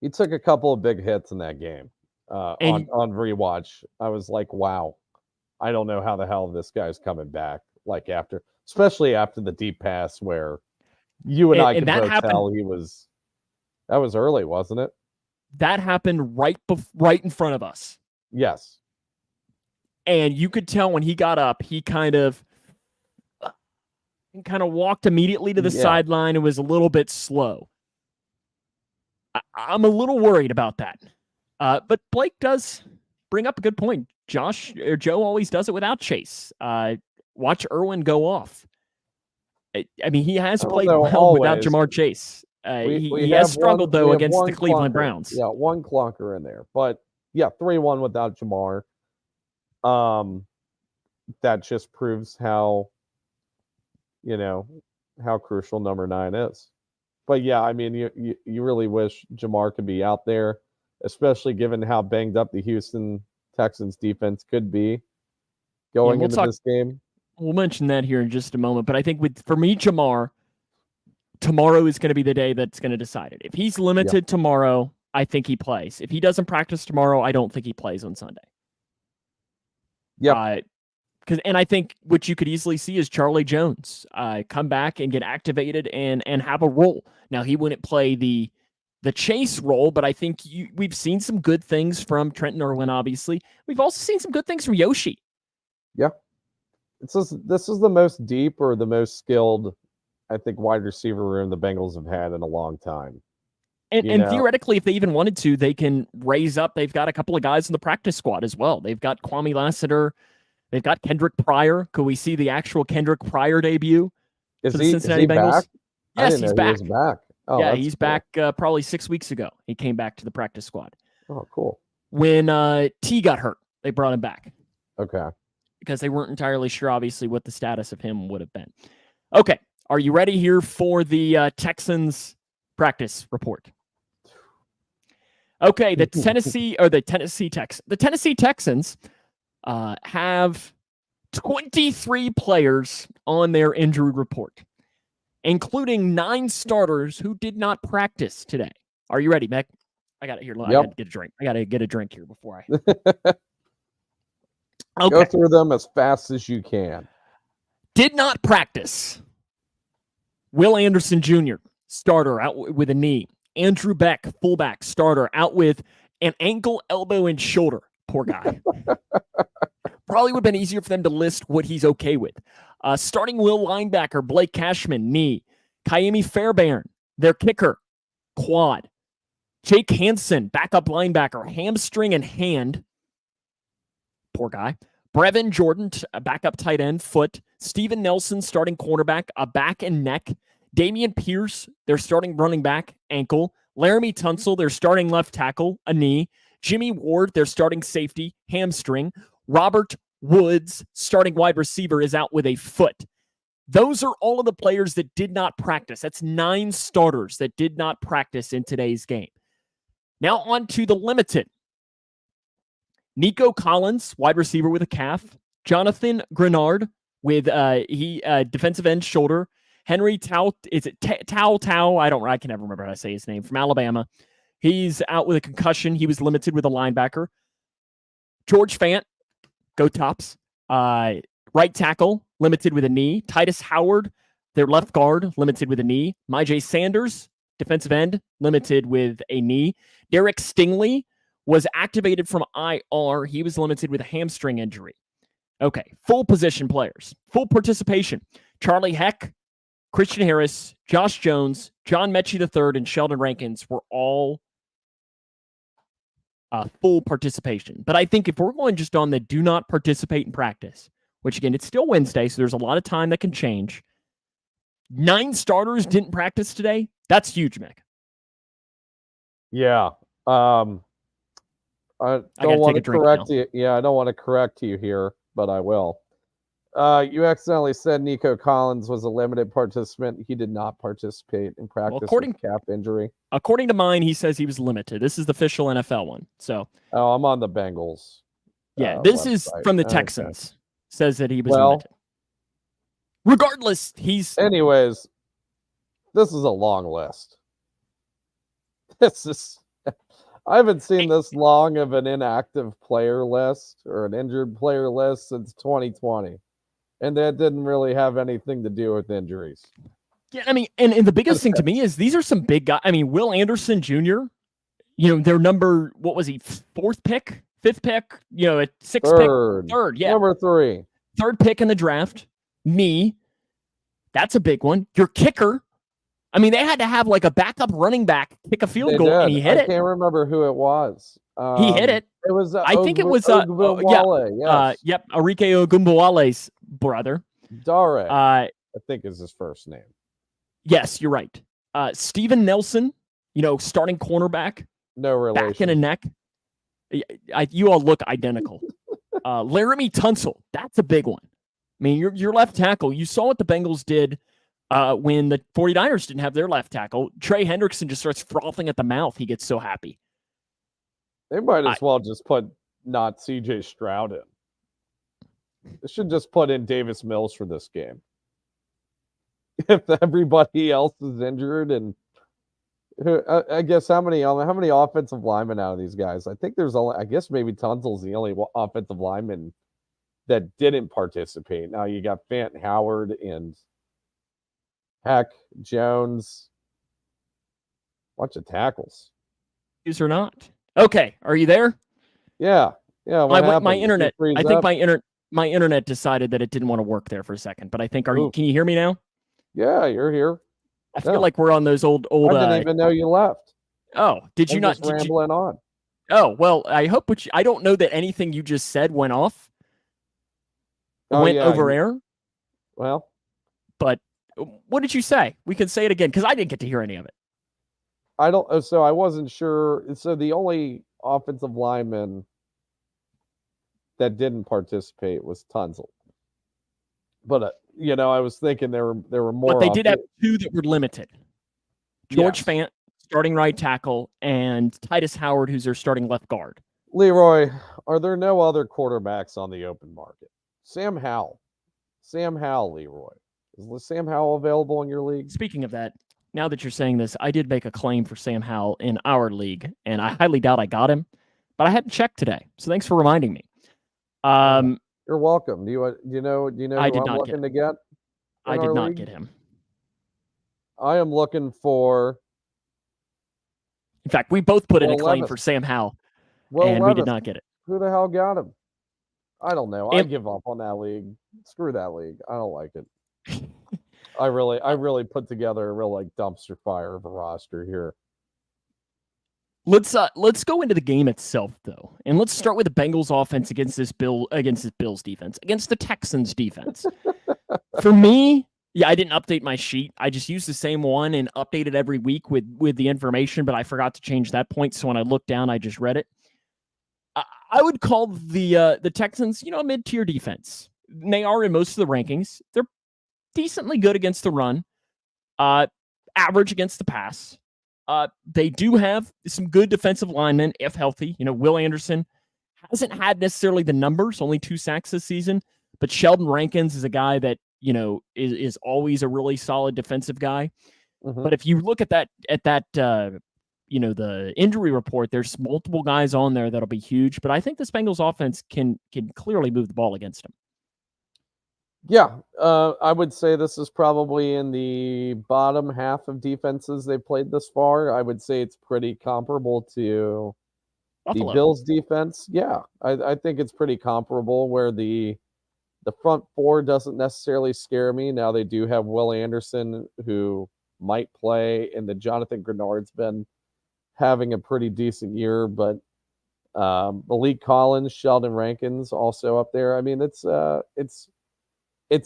He took a couple of big hits in that game on rewatch. I was like, wow, I don't know how the hell this guy's coming back. Like especially after the deep pass where you and I could both tell that was early, wasn't it? That happened right in front of us. Yes. And you could tell when he got up, he kind of walked immediately to the sideline and was a little bit slow. I'm a little worried about that. But Blake does bring up a good point. Joe always does it without Chase. Watch Irwin go off. I mean, he has played well without Jamar Chase. He has struggled, though, against the Cleveland Browns. Yeah, one clunker in there. But, yeah, 3-1 without Jamar. That just proves how crucial number 9 is. But, yeah, I mean, you really wish Jamar could be out there, especially given how banged up the Houston Texans defense could be going into this game. We'll mention that here in just a moment. But I think for me, Jamar, tomorrow is going to be the day that's going to decide it. If he's limited tomorrow, I think he plays. If he doesn't practice tomorrow, I don't think he plays on Sunday. Yeah. And I think what you could easily see is Charlie Jones come back and get activated and have a role. Now, he wouldn't play the Chase role, but I think we've seen some good things from Trenton Irwin, obviously. We've also seen some good things from Yoshi. Yeah. This is the most deep or the most skilled I think, wide receiver room the Bengals have had in a long time. And theoretically, if they even wanted to, they can raise up. They've got a couple of guys in the practice squad as well. They've got Kwame Lassiter. They've got Kendrick Pryor. Could we see the actual Kendrick Pryor debut for the Cincinnati Bengals? Back? Yes, he's back. He was back. Oh, yeah, he's cool. Back probably 6 weeks ago. He came back to the practice squad. Oh, cool. When T got hurt, they brought him back. Okay. Because they weren't entirely sure, obviously, what the status of him would have been. Okay, are you ready here for the Texans practice report? Okay, the Tennessee Texans have 23 players on their injury report, including 9 starters who did not practice today. Are you ready, Mick? I got it here. Yep. I got to get a drink. I got to get a drink here before I. Okay. Go through them as fast as you can. Did not practice. Will Anderson Jr., starter, out with a knee. Andrew Beck, fullback, starter, out with an ankle, elbow, and shoulder. Poor guy. Probably would have been easier for them to list what he's okay with. Starting will linebacker, Blake Cashman, knee. Kaimi Fairbairn, their kicker, quad. Jake Hansen, backup linebacker, hamstring and hand. Poor guy. Brevin Jordan, backup tight end, foot. Steven Nelson, starting cornerback, a back and neck. Damian Pierce, their starting running back, ankle. Laramie Tunsil, their starting left tackle, a knee. Jimmy Ward, their starting safety, hamstring. Robert Woods, starting wide receiver, is out with a foot. Those are all of the players that did not practice. That's 9 starters that did not practice in today's game. Now on to the limited. Nico Collins, wide receiver with a calf. Jonathan Grenard with defensive end shoulder. Henry Tao, is it Tao? I can never remember how to say his name, from Alabama. He's out with a concussion. He was limited with a linebacker. George Fant, go Tops. Right tackle, limited with a knee. Titus Howard, their left guard, limited with a knee. Myjai Sanders, defensive end, limited with a knee. Derek Stingley was activated from IR. He was limited with a hamstring injury. Okay, full position players, full participation. Charlie Heck, Christian Harris, Josh Jones, John Mechie III, and Sheldon Rankins were all full participation. But I think if we're going just on the do not participate in practice, which again, it's still Wednesday, so there's a lot of time that can change. 9 starters didn't practice today. That's huge, Mick. Yeah. I don't want to correct you. Yeah, I don't want to correct you here, but I will. You accidentally said Nico Collins was a limited participant. He did not participate in practice with calf injury. According to mine, he says he was limited. This is the official NFL one. So, I'm on the Bengals. Yeah, this website. Is from the Texans. Okay. Says that he was limited. Regardless, Anyways, this is a long list. I haven't seen this long of an inactive player list or an injured player list since 2020. And that didn't really have anything to do with injuries. Yeah, I mean, and the biggest thing to me is these are some big guys. I mean, Will Anderson Jr., their number, what was he, 4th pick, 5th pick, at 6th pick, 3rd, yeah. Number 3. 3rd pick in the draft. Me. That's a big one. Your kicker. I mean, they had to have like a backup running back kick a field goal, and he hit it. I can't remember who it was. He hit it. It was. I think it was. Yes. Yep. Arike Ogunbowale's brother. Dare. I think is his first name. Yes, you're right. Steven Nelson, starting cornerback. No relation. Back and a neck. You all look identical. Laramie Tunsil. That's a big one. I mean, your left tackle. You saw what the Bengals did when the 49ers didn't have their left tackle. Trey Hendrickson just starts frothing at the mouth. He gets so happy. They might as well just put not CJ Stroud in. They should just put in Davis Mills for this game. If everybody else is injured, and I guess how many offensive linemen out of these guys? I think there's only, I guess maybe Tunsil's the only offensive lineman that didn't participate. Now you got Fant, Howard, and Heck, Jones. Bunch of tackles. Use or not? Okay, are you there? Yeah. My internet. I think my internet decided that it didn't want to work there for a second. But I think can you hear me now? Yeah, you're here. I feel like we're on those old. I didn't even know you left. Oh, did you I'm not? just rambling on. Oh, well, I hope I don't know that anything you just said went off. Went over air. Well, but what did you say? We can say it again because I didn't get to hear any of it. So I wasn't sure. So the only offensive lineman that didn't participate was Tunzel. But I was thinking there were more. But they did have two that were limited. George Fant, starting right tackle, and Titus Howard, who's their starting left guard. Leroy, are there no other quarterbacks on the open market? Sam Howell, Leroy. Is Sam Howell available in your league? Speaking of that, now that you're saying this, I did make a claim for Sam Howell in our league, and I highly doubt I got him, but I hadn't checked today. So thanks for reminding me. You're welcome. Do you know who I'm looking to get? I did not get him. I am looking for. In fact, we both put in a claim for Sam Howell, and we did not get it. Who the hell got him? I don't know. I give up on that league. Screw that league. I don't like it. I really put together a real dumpster fire of a roster here. Let's go into the game itself though, and let's start with the Bengals offense against this Bills defense, against the Texans defense. For me, I didn't update my sheet. I just used the same one and updated every week with the information, but I forgot to change that point. So when I looked down, I just read it. I would call the Texans, a mid-tier defense. They are in most of the rankings. They're decently good against the run, average against the pass. They do have some good defensive linemen, if healthy. Will Anderson hasn't had necessarily the numbers, only 2 sacks this season, but Sheldon Rankins is a guy that, is always a really solid defensive guy. Mm-hmm. But if you look at that, the injury report, there's multiple guys on there that'll be huge, but I think this Bengals offense can clearly move the ball against them. Yeah, I would say this is probably in the bottom half of defenses they've played this far. I would say it's pretty comparable to Buffalo. The Bills defense. Yeah, I think it's pretty comparable where the front four doesn't necessarily scare me. Now they do have Will Anderson who might play, and the Jonathan Grenard's been having a pretty decent year, but Malik Collins, Sheldon Rankins also up there. I mean, it's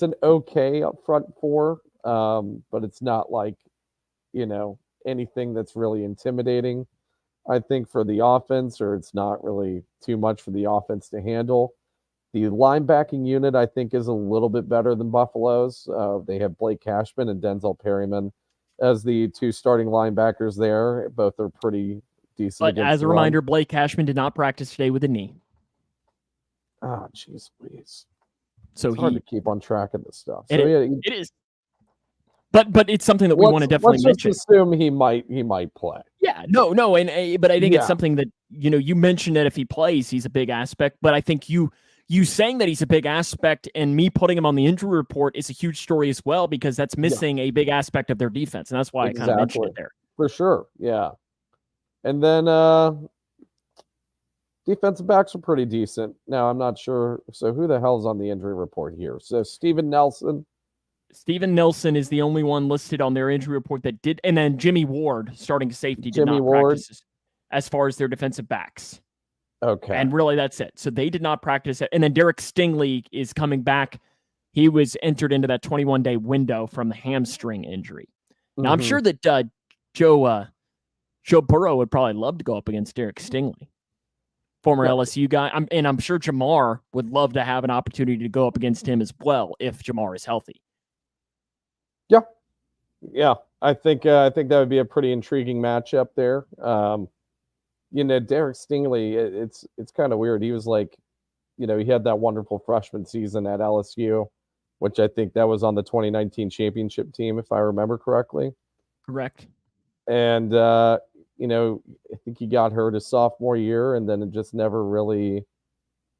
an okay up front four, but it's not like, anything that's really intimidating, I think, for the offense, or it's not really too much for the offense to handle. The linebacking unit, I think, is a little bit better than Buffalo's. They have Blake Cashman and Denzel Perryman as the 2 starting linebackers there. Both are pretty decent. But as a reminder, Blake Cashman did not practice today with a knee. Oh, jeez, please. So it's hard to keep on track of this stuff. So it is. But it's something that we want to definitely mention. Let's just assume he might play. Yeah, no, but I think it's something that, you mentioned that if he plays, he's a big aspect. But I think you saying that he's a big aspect and me putting him on the injury report is a huge story as well, because that's missing a big aspect of their defense. And that's why I kind of mentioned it there. For sure, yeah. And then defensive backs are pretty decent. Now, I'm not sure. So who the hell's on the injury report here? So Steven Nelson is the only one listed on their injury report that did. And then Jimmy Ward, starting safety, did not practice as far as their defensive backs. Okay. And really, that's it. So they did not practice it. And then Derek Stingley is coming back. He was entered into that 21-day window from the hamstring injury. Now, I'm sure that Joe Burrow would probably love to go up against Derek Stingley, former LSU guy. I'm sure Jamar would love to have an opportunity to go up against him as well if Jamar is healthy. Yeah. I think that would be a pretty intriguing matchup there. Derek Stingley, it's kind of weird. He was he had that wonderful freshman season at LSU, which I think that was on the 2019 championship team, if I remember correctly. Correct. And, I think he got hurt his sophomore year and then it just never really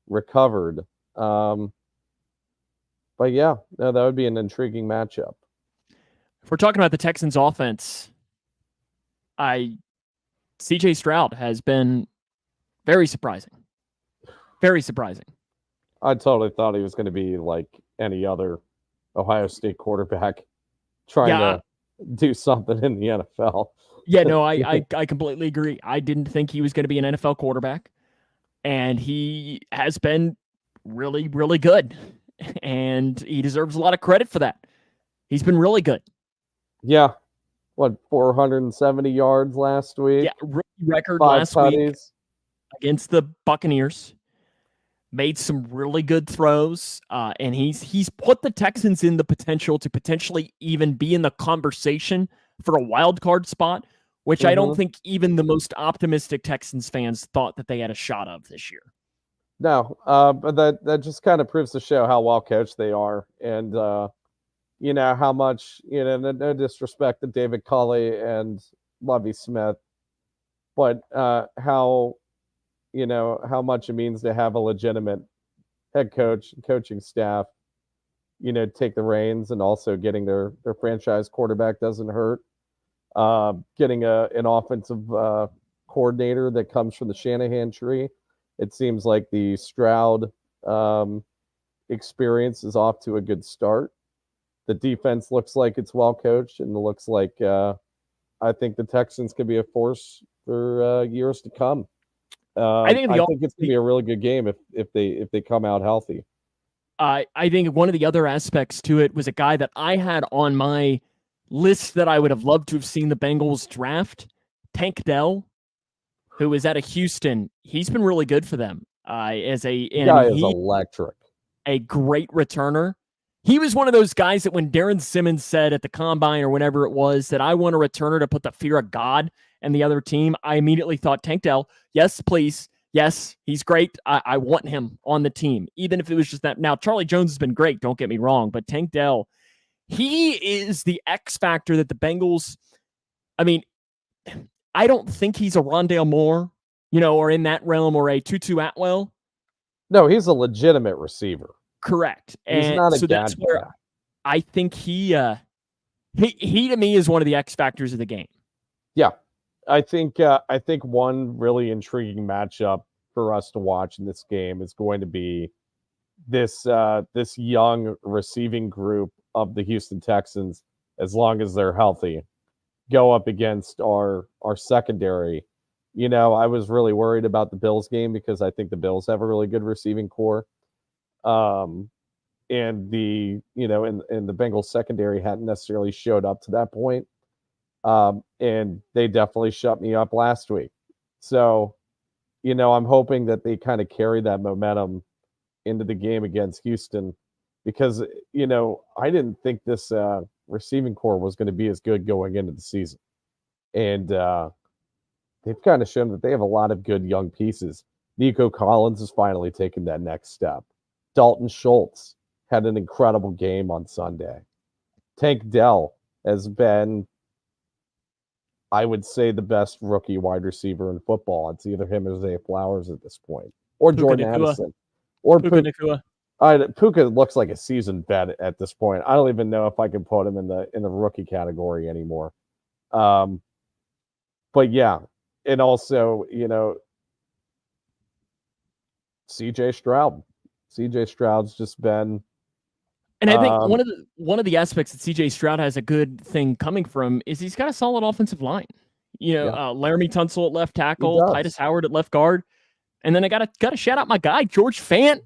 recovered. But yeah, no, that would be an intriguing matchup. If we're talking about the Texans offense, CJ Stroud has been very surprising. Very surprising. I totally thought he was going to be like any other Ohio State quarterback. trying to do something in the NFL. Yeah, no, I completely agree. I didn't think he was going to be an NFL quarterback, and he has been really, really good, and he deserves a lot of credit for that. He's been really good. Yeah. What, 470 yards last week? Yeah, rookie record 5 last tutties. week against the Buccaneers. Made some really good throws, and he's put the Texans in the potential to potentially even be in the conversation for a wild card spot, which I don't think even the most optimistic Texans fans thought that they had a shot of this year. No, but that just kind of proves to show how well coached they are, and how much, no disrespect to David Culley and Lovie Smith, but how much it means to have a legitimate head coach and coaching staff, take the reins, and also getting their franchise quarterback doesn't hurt. Getting an offensive coordinator that comes from the Shanahan tree. It seems like the Stroud experience is off to a good start. The defense looks like it's well coached, and it looks like I think the Texans could be a force for years to come. I think it's going to be a really good game if they come out healthy. I think one of the other aspects to it was a guy that I had on my list that I would have loved to have seen the Bengals draft, Tank Dell, who is out of Houston. He's been really good for them. Is electric. A great returner. He was one of those guys that when Darren Simmons said at the combine or whenever it was that I want a returner to put the fear of God in the other team, I immediately thought Tank Dell, yes, please. Yes, he's great. I want him on the team, even if it was just that. Now, Charlie Jones has been great, don't get me wrong, but Tank Dell, he is the X factor that the Bengals, I mean, I don't think he's a Rondale Moore, or in that realm, or a Tutu Atwell. No, he's a legitimate receiver. Correct. He's not a that's where guy. I think he to me is one of the X factors of the game. Yeah. I think one really intriguing matchup for us to watch in this game is going to be this young receiving group of the Houston Texans, as long as they're healthy, go up against our secondary. I was really worried about the Bills game because I think the Bills have a really good receiving core. And the Bengals secondary hadn't necessarily showed up to that point. And they definitely shut me up last week. So, I'm hoping that they kind of carry that momentum into the game against Houston because, I didn't think this receiving core was going to be as good going into the season. And they've kind of shown that they have a lot of good young pieces. Nico Collins has finally taken that next step. Dalton Schultz had an incredible game on Sunday. Tank Dell has been, I would say, the best rookie wide receiver in football. It's either him or Zay Flowers at this point, or Puka Jordan Addison, or Puka Nacua. Puka looks like a seasoned vet at this point. I don't even know if I can put him in the rookie category anymore. But yeah, and also CJ Stroud. CJ Stroud's just been. And I think one of the aspects that CJ Stroud has a good thing coming from is he's got a solid offensive line. Laramie Tunsil at left tackle, Titus Howard at left guard, and then I got to shout out my guy George Fant.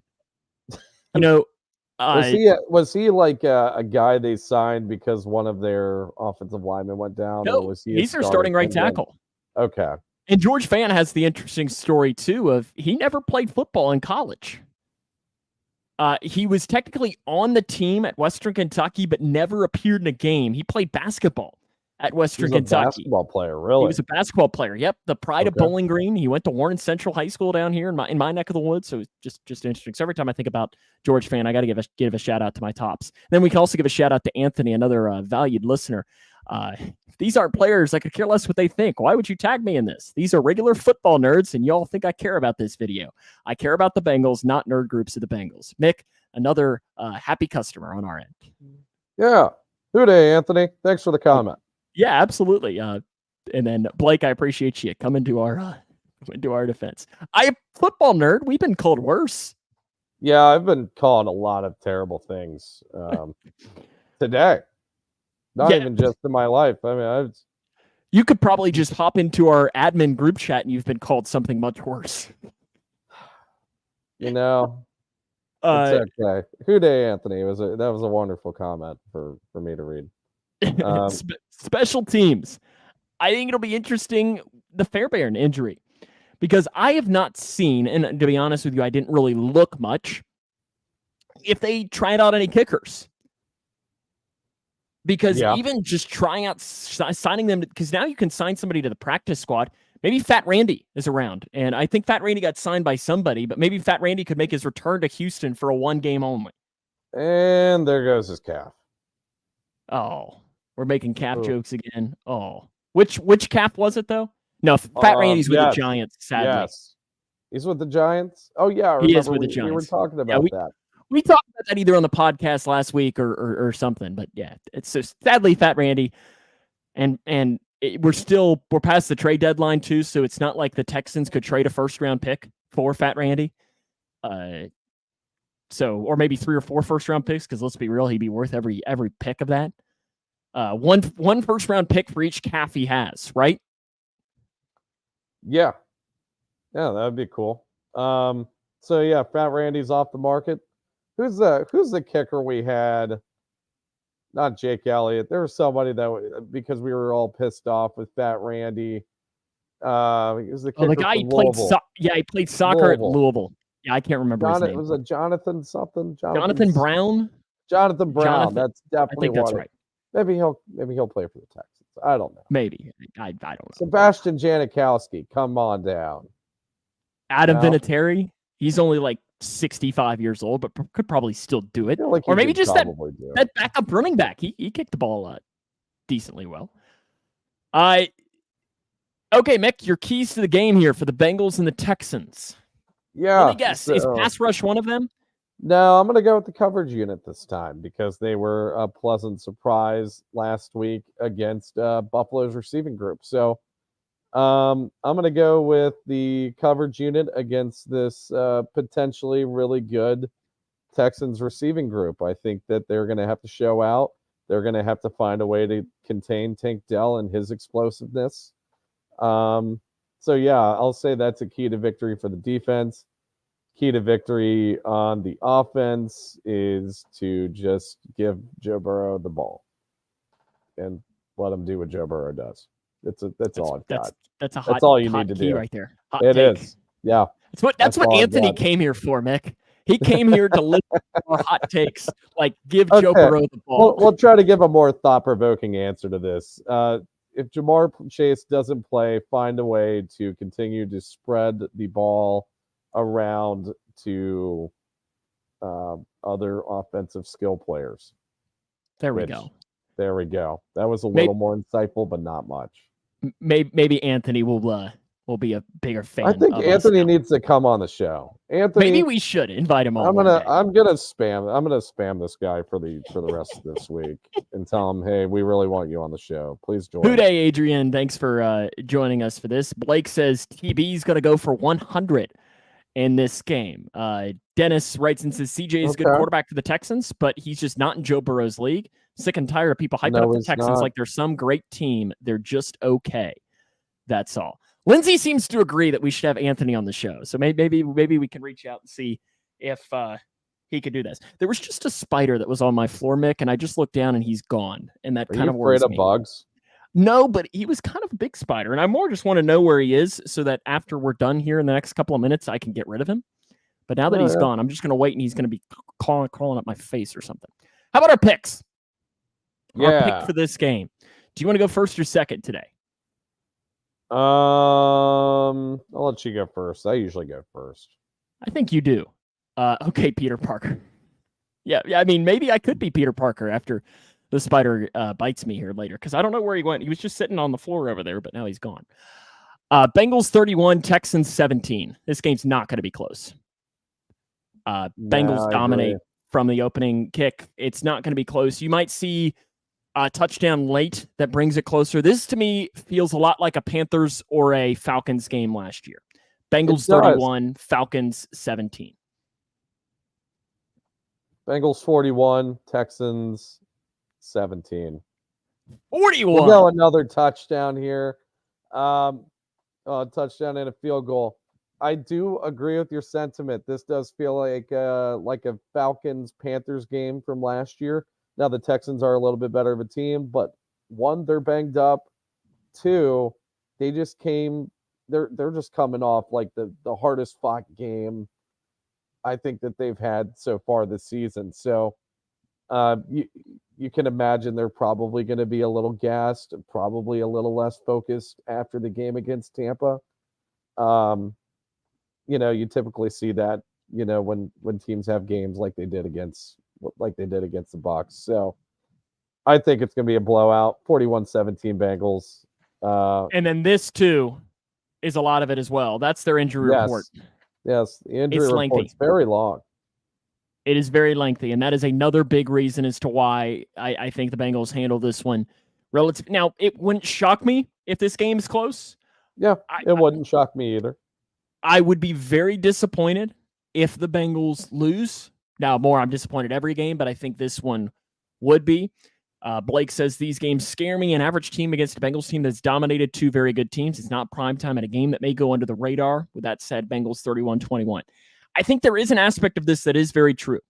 Was he like a guy they signed because one of their offensive linemen went down? No, or was he's their starting right tackle. Okay. And George Fant has the interesting story too of he never played football in college. He was technically on the team at Western Kentucky, but never appeared in a game. He played basketball at Western Kentucky. A basketball player, really? He was a basketball player. Yep, the pride of Bowling Green. He went to Warren Central High School down here in my neck of the woods. So it's just interesting. So every time I think about George Fant, I got to give a shout out to my tops. Then we can also give a shout out to Anthony, another valued listener. These aren't players. I could care less what they think. Why would you tag me in this? These are regular football nerds, and y'all think I care about this video. I care about the Bengals, not nerd groups of the Bengals. Mick, another happy customer on our end. Yeah. Good day, Anthony. Thanks for the comment. Yeah, absolutely. And then Blake, I appreciate you coming to our defense. Football nerd. We've been called worse. Yeah, I've been called a lot of terrible things today. Not even just in my life. I mean, you could probably just hop into our admin group chat and you've been called something much worse. It's okay. Who day, Anthony? That was a wonderful comment for me to read. Special teams. I think it'll be interesting, the Fairbairn injury, because I have not seen, and to be honest with you, I didn't really look much, if they tried out any kickers. Because even just trying out, signing them, because now you can sign somebody to the practice squad. Maybe Fat Randy is around, and I think Fat Randy got signed by somebody, but maybe Fat Randy could make his return to Houston for a one game only. And there goes his calf. Oh, we're making calf jokes again. Oh, which calf was it though? No, Fat Randy's with the Giants. Sadly, yes, he's with the Giants. Oh yeah, he is with the Giants. We were talking about that. We talked about that either on the podcast last week or something. But yeah, it's so sadly Fat Randy, and we're past the trade deadline too, so it's not like the Texans could trade a first-round pick for Fat Randy. Or maybe 3 or 4 first-round picks, because let's be real, he'd be worth every pick of that. One first-round pick for each calf he has, right? Yeah, that'd be cool. So yeah, Fat Randy's off the market. Who's the kicker we had? Not Jake Elliott. There was somebody that, because we were all pissed off with Fat Randy. He was the kicker. The guy he played. He played soccer at Louisville. Yeah, I can't remember his name. Was it Jonathan something? Jonathan Brown. Jonathan Brown. That's definitely. I think that's right. Maybe he'll play for the Texans. I don't know. Maybe I don't know. Sebastian Janikowski, come on down. Adam Vinatieri. He's only like 65 years old, but could probably still do it. Or maybe just that backup running back. He kicked the ball decently well. Okay, Mick, your keys to the game here for the Bengals and the Texans. Yeah. Let me guess. Is pass rush one of them? No, I'm going to go with the coverage unit this time, because they were a pleasant surprise last week against Buffalo's receiving group. So I'm going to go with the coverage unit against this potentially really good Texans receiving group. I think that they're going to have to show out. They're going to have to find a way to contain Tank Dell and his explosiveness. So yeah, I'll say that's a key to victory for the defense. Key to victory on the offense is to just give Joe Burrow the ball and let him do what Joe Burrow does. That's all I've got. That's all you need to do right there. It is. Yeah. That's what Anthony came here for, Mick. He came here to listen to our hot takes, like give Joe Burrow the ball. We'll try to give a more thought-provoking answer to this. If Jamar Chase doesn't play, find a way to continue to spread the ball around to other offensive skill players. There we go. That was a little more insightful, but not much. Maybe Anthony will be a bigger fan. I think Anthony needs to come on the show. Anthony, maybe we should invite him on. I'm gonna spam this guy for the rest of this week and tell him, hey, we really want you on the show. Please join. Good day, Adrian. Thanks for joining us for this. Blake says TB's gonna go for 100 in this game. Dennis writes and says CJ is a good quarterback for the Texans, but he's just not in Joe Burrow's league. Sick and tired of people hyping up the Texans like they're some great team. They're just okay. That's all. Lindsay seems to agree that we should have Anthony on the show. So maybe we can reach out and see if he could do this. There was just a spider that was on my floor, Mick, and I just looked down and he's gone. And that kind of worries me. Are you afraid of bugs? No, but he was kind of a big spider, and I more just want to know where he is so that after we're done here in the next couple of minutes, I can get rid of him. But now that he's gone, I'm just going to wait, and he's going to be crawling up my face or something. How about our picks? Our pick for this game. Do you want to go first or second today? I'll let you go first. I usually go first. I think you do. Okay, Peter Parker. Yeah. I mean, maybe I could be Peter Parker after the spider bites me here later, because I don't know where he went. He was just sitting on the floor over there, but now he's gone. Bengals 31, Texans 17. This game's not going to be close. Bengals dominate from the opening kick. It's not going to be close. You might see a touchdown late that brings it closer. This, to me, feels a lot like a Panthers or a Falcons game last year. Bengals 31, Falcons 17. Bengals 41, Texans 17. 41. We'll go another touchdown here. Touchdown and a field goal. I do agree with your sentiment. This does feel like a Falcons-Panthers game from last year. Now the Texans are a little bit better of a team, but one, they're banged up. Two, they just came. They're just coming off like the hardest fought game I think that they've had so far this season. So you can imagine they're probably going to be a little gassed, probably a little less focused after the game against Tampa. You typically see that, when teams have games like they did against the Bucks. So I think it's going to be a blowout, 41-17 Bengals. And then this too is a lot of it as well. That's their injury report. Yes, the injury report's very long. It is very lengthy, and that is another big reason as to why I think the Bengals handle this one relative. Now, it wouldn't shock me if this game is close. Yeah, it wouldn't shock me either. I would be very disappointed if the Bengals lose. Now, I'm disappointed every game, but I think this one would be. Blake says these games scare me. An average team against a Bengals team that's dominated two very good teams. It's not primetime at a game that may go under the radar. With that said, Bengals 31-21. I think there is an aspect of this that is very true,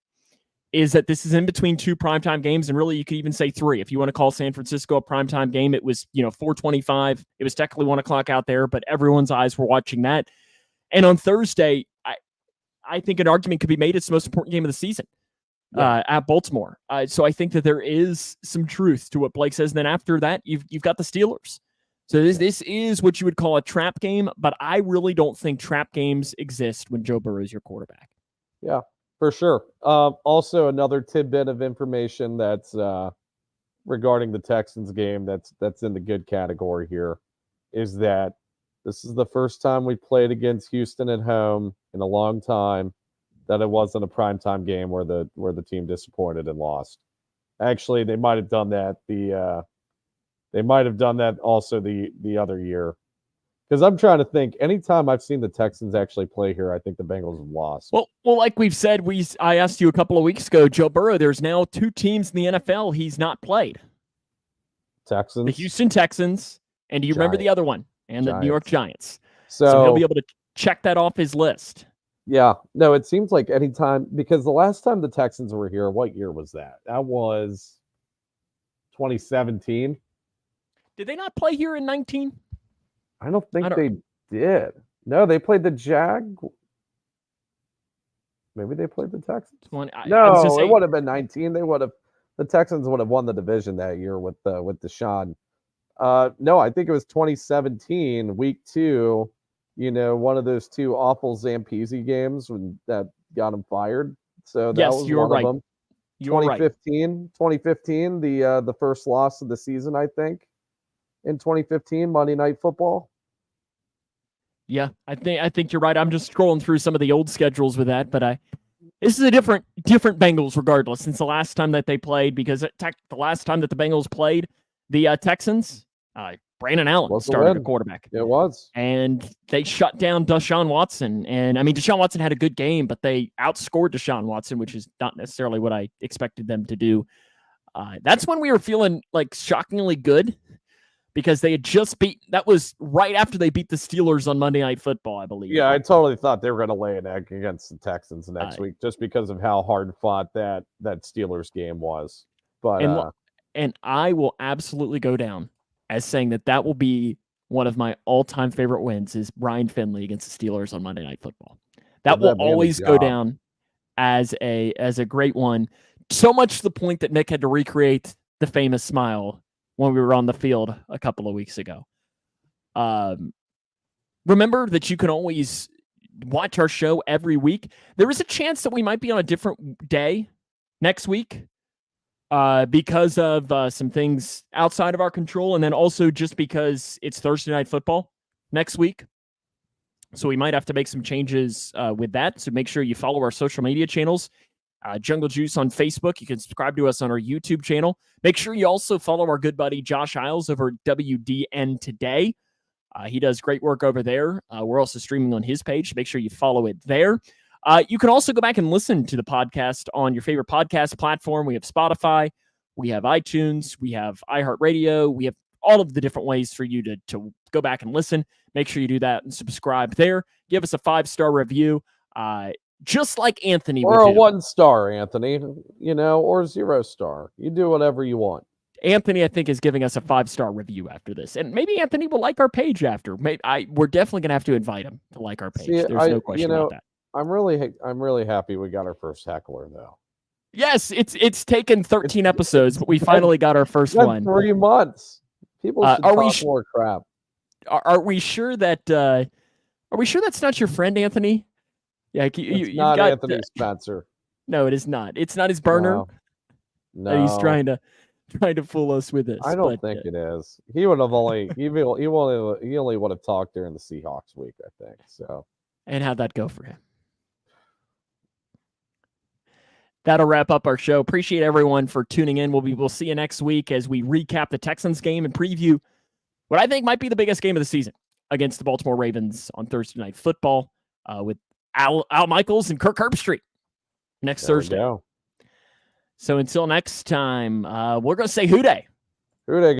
is that this is in between two primetime games, and really you could even say three. If you want to call San Francisco a primetime game, it was 4:25. It was technically 1 o'clock out there, but everyone's eyes were watching that. And on Thursday, I think an argument could be made it's the most important game of the season at Baltimore. So I think that there is some truth to what Blake says. And then after that, you've got the Steelers. So this is what you would call a trap game, but I really don't think trap games exist when Joe Burrow is your quarterback. Yeah, for sure. Also, another tidbit of information that's regarding the Texans game that's in the good category here is that this is the first time we played against Houston at home in a long time that it wasn't a primetime game where the team disappointed and lost. Actually, they might have done that They might have done that also the other year. Because I'm trying to think, anytime I've seen the Texans actually play here, I think the Bengals have lost. Well, like we've said, I asked you a couple of weeks ago, Joe Burrow, there's now two teams in the NFL he's not played. Texans? The Houston Texans, and do you remember the other one? And the New York Giants. So he'll be able to check that off his list. Yeah. No, it seems like anytime, because the last time the Texans were here, what year was that? That was 2017. Did they not play here in 19? I don't think they did. No, they played the Maybe they played the Texans. It would have been 19. The Texans would have won the division that year with Deshaun. No, I think it was 2017, week 2. One of those two awful Zampese games that got him fired. So that was one of them. 2015, the first loss of the season, I think. In 2015, Monday Night Football. Yeah, I think you're right. I'm just scrolling through some of the old schedules with that, but this is a different Bengals regardless since the last time that they played, because the last time that the Bengals played the Texans, Brandon Allen started at quarterback. It was. And they shut down Deshaun Watson. And, Deshaun Watson had a good game, but they outscored Deshaun Watson, which is not necessarily what I expected them to do. That's when we were feeling like shockingly good, because they had just that was right after they beat the Steelers on Monday Night Football, I believe. Yeah, I totally thought they were going to lay an egg against the Texans next week, just because of how hard fought that Steelers game was. But and I will absolutely go down as saying that will be one of my all-time favorite wins is Ryan Finley against the Steelers on Monday Night Football. That will always go down as a great one. So much to the point that Nick had to recreate the famous smile when we were on the field a couple of weeks ago. Remember that you can always watch our show every week. There is a chance that we might be on a different day next week because of some things outside of our control, and then also just because it's Thursday Night Football next week. So we might have to make some changes with that. So make sure you follow our social media channels. Jungle Juice on Facebook. You can subscribe to us on our YouTube channel. Make sure you also follow our good buddy Josh Isles over at WDN Today. He does great work over there. We're also streaming on his page. Make sure you follow it there. You can also go back and listen to the podcast on your favorite podcast platform. We have Spotify. We have iTunes. We have iHeartRadio. We have all of the different ways for you to go back and listen. Make sure you do that and subscribe there. Give us a 5-star review, just like Anthony or would a do. 1-star, Anthony, or 0-star. You do whatever you want. Anthony, I think, is giving us a 5-star review after this, and maybe Anthony will like our page after. We're definitely gonna have to invite him to like our page. There's no question about that. I'm really happy we got our first heckler though. Yes, it's taken 13 episodes, but we finally got our first one. 3 months. People should talk more crap. Are we sure that? Are we sure that's not your friend, Anthony? Yeah, it's not Anthony Spencer. No, it is not. It's not his burner. No. That he's trying to fool us with this. I don't think it is. He would have only he only would have talked during the Seahawks week, I think. So. And how'd that go for him? That'll wrap up our show. Appreciate everyone for tuning in. We'll see you next week as we recap the Texans game and preview what I think might be the biggest game of the season against the Baltimore Ravens on Thursday Night Football with Al Michaels and Kirk Herbstreit next Thursday. So until next time, we're going to say Hoo Day. Hoo Day.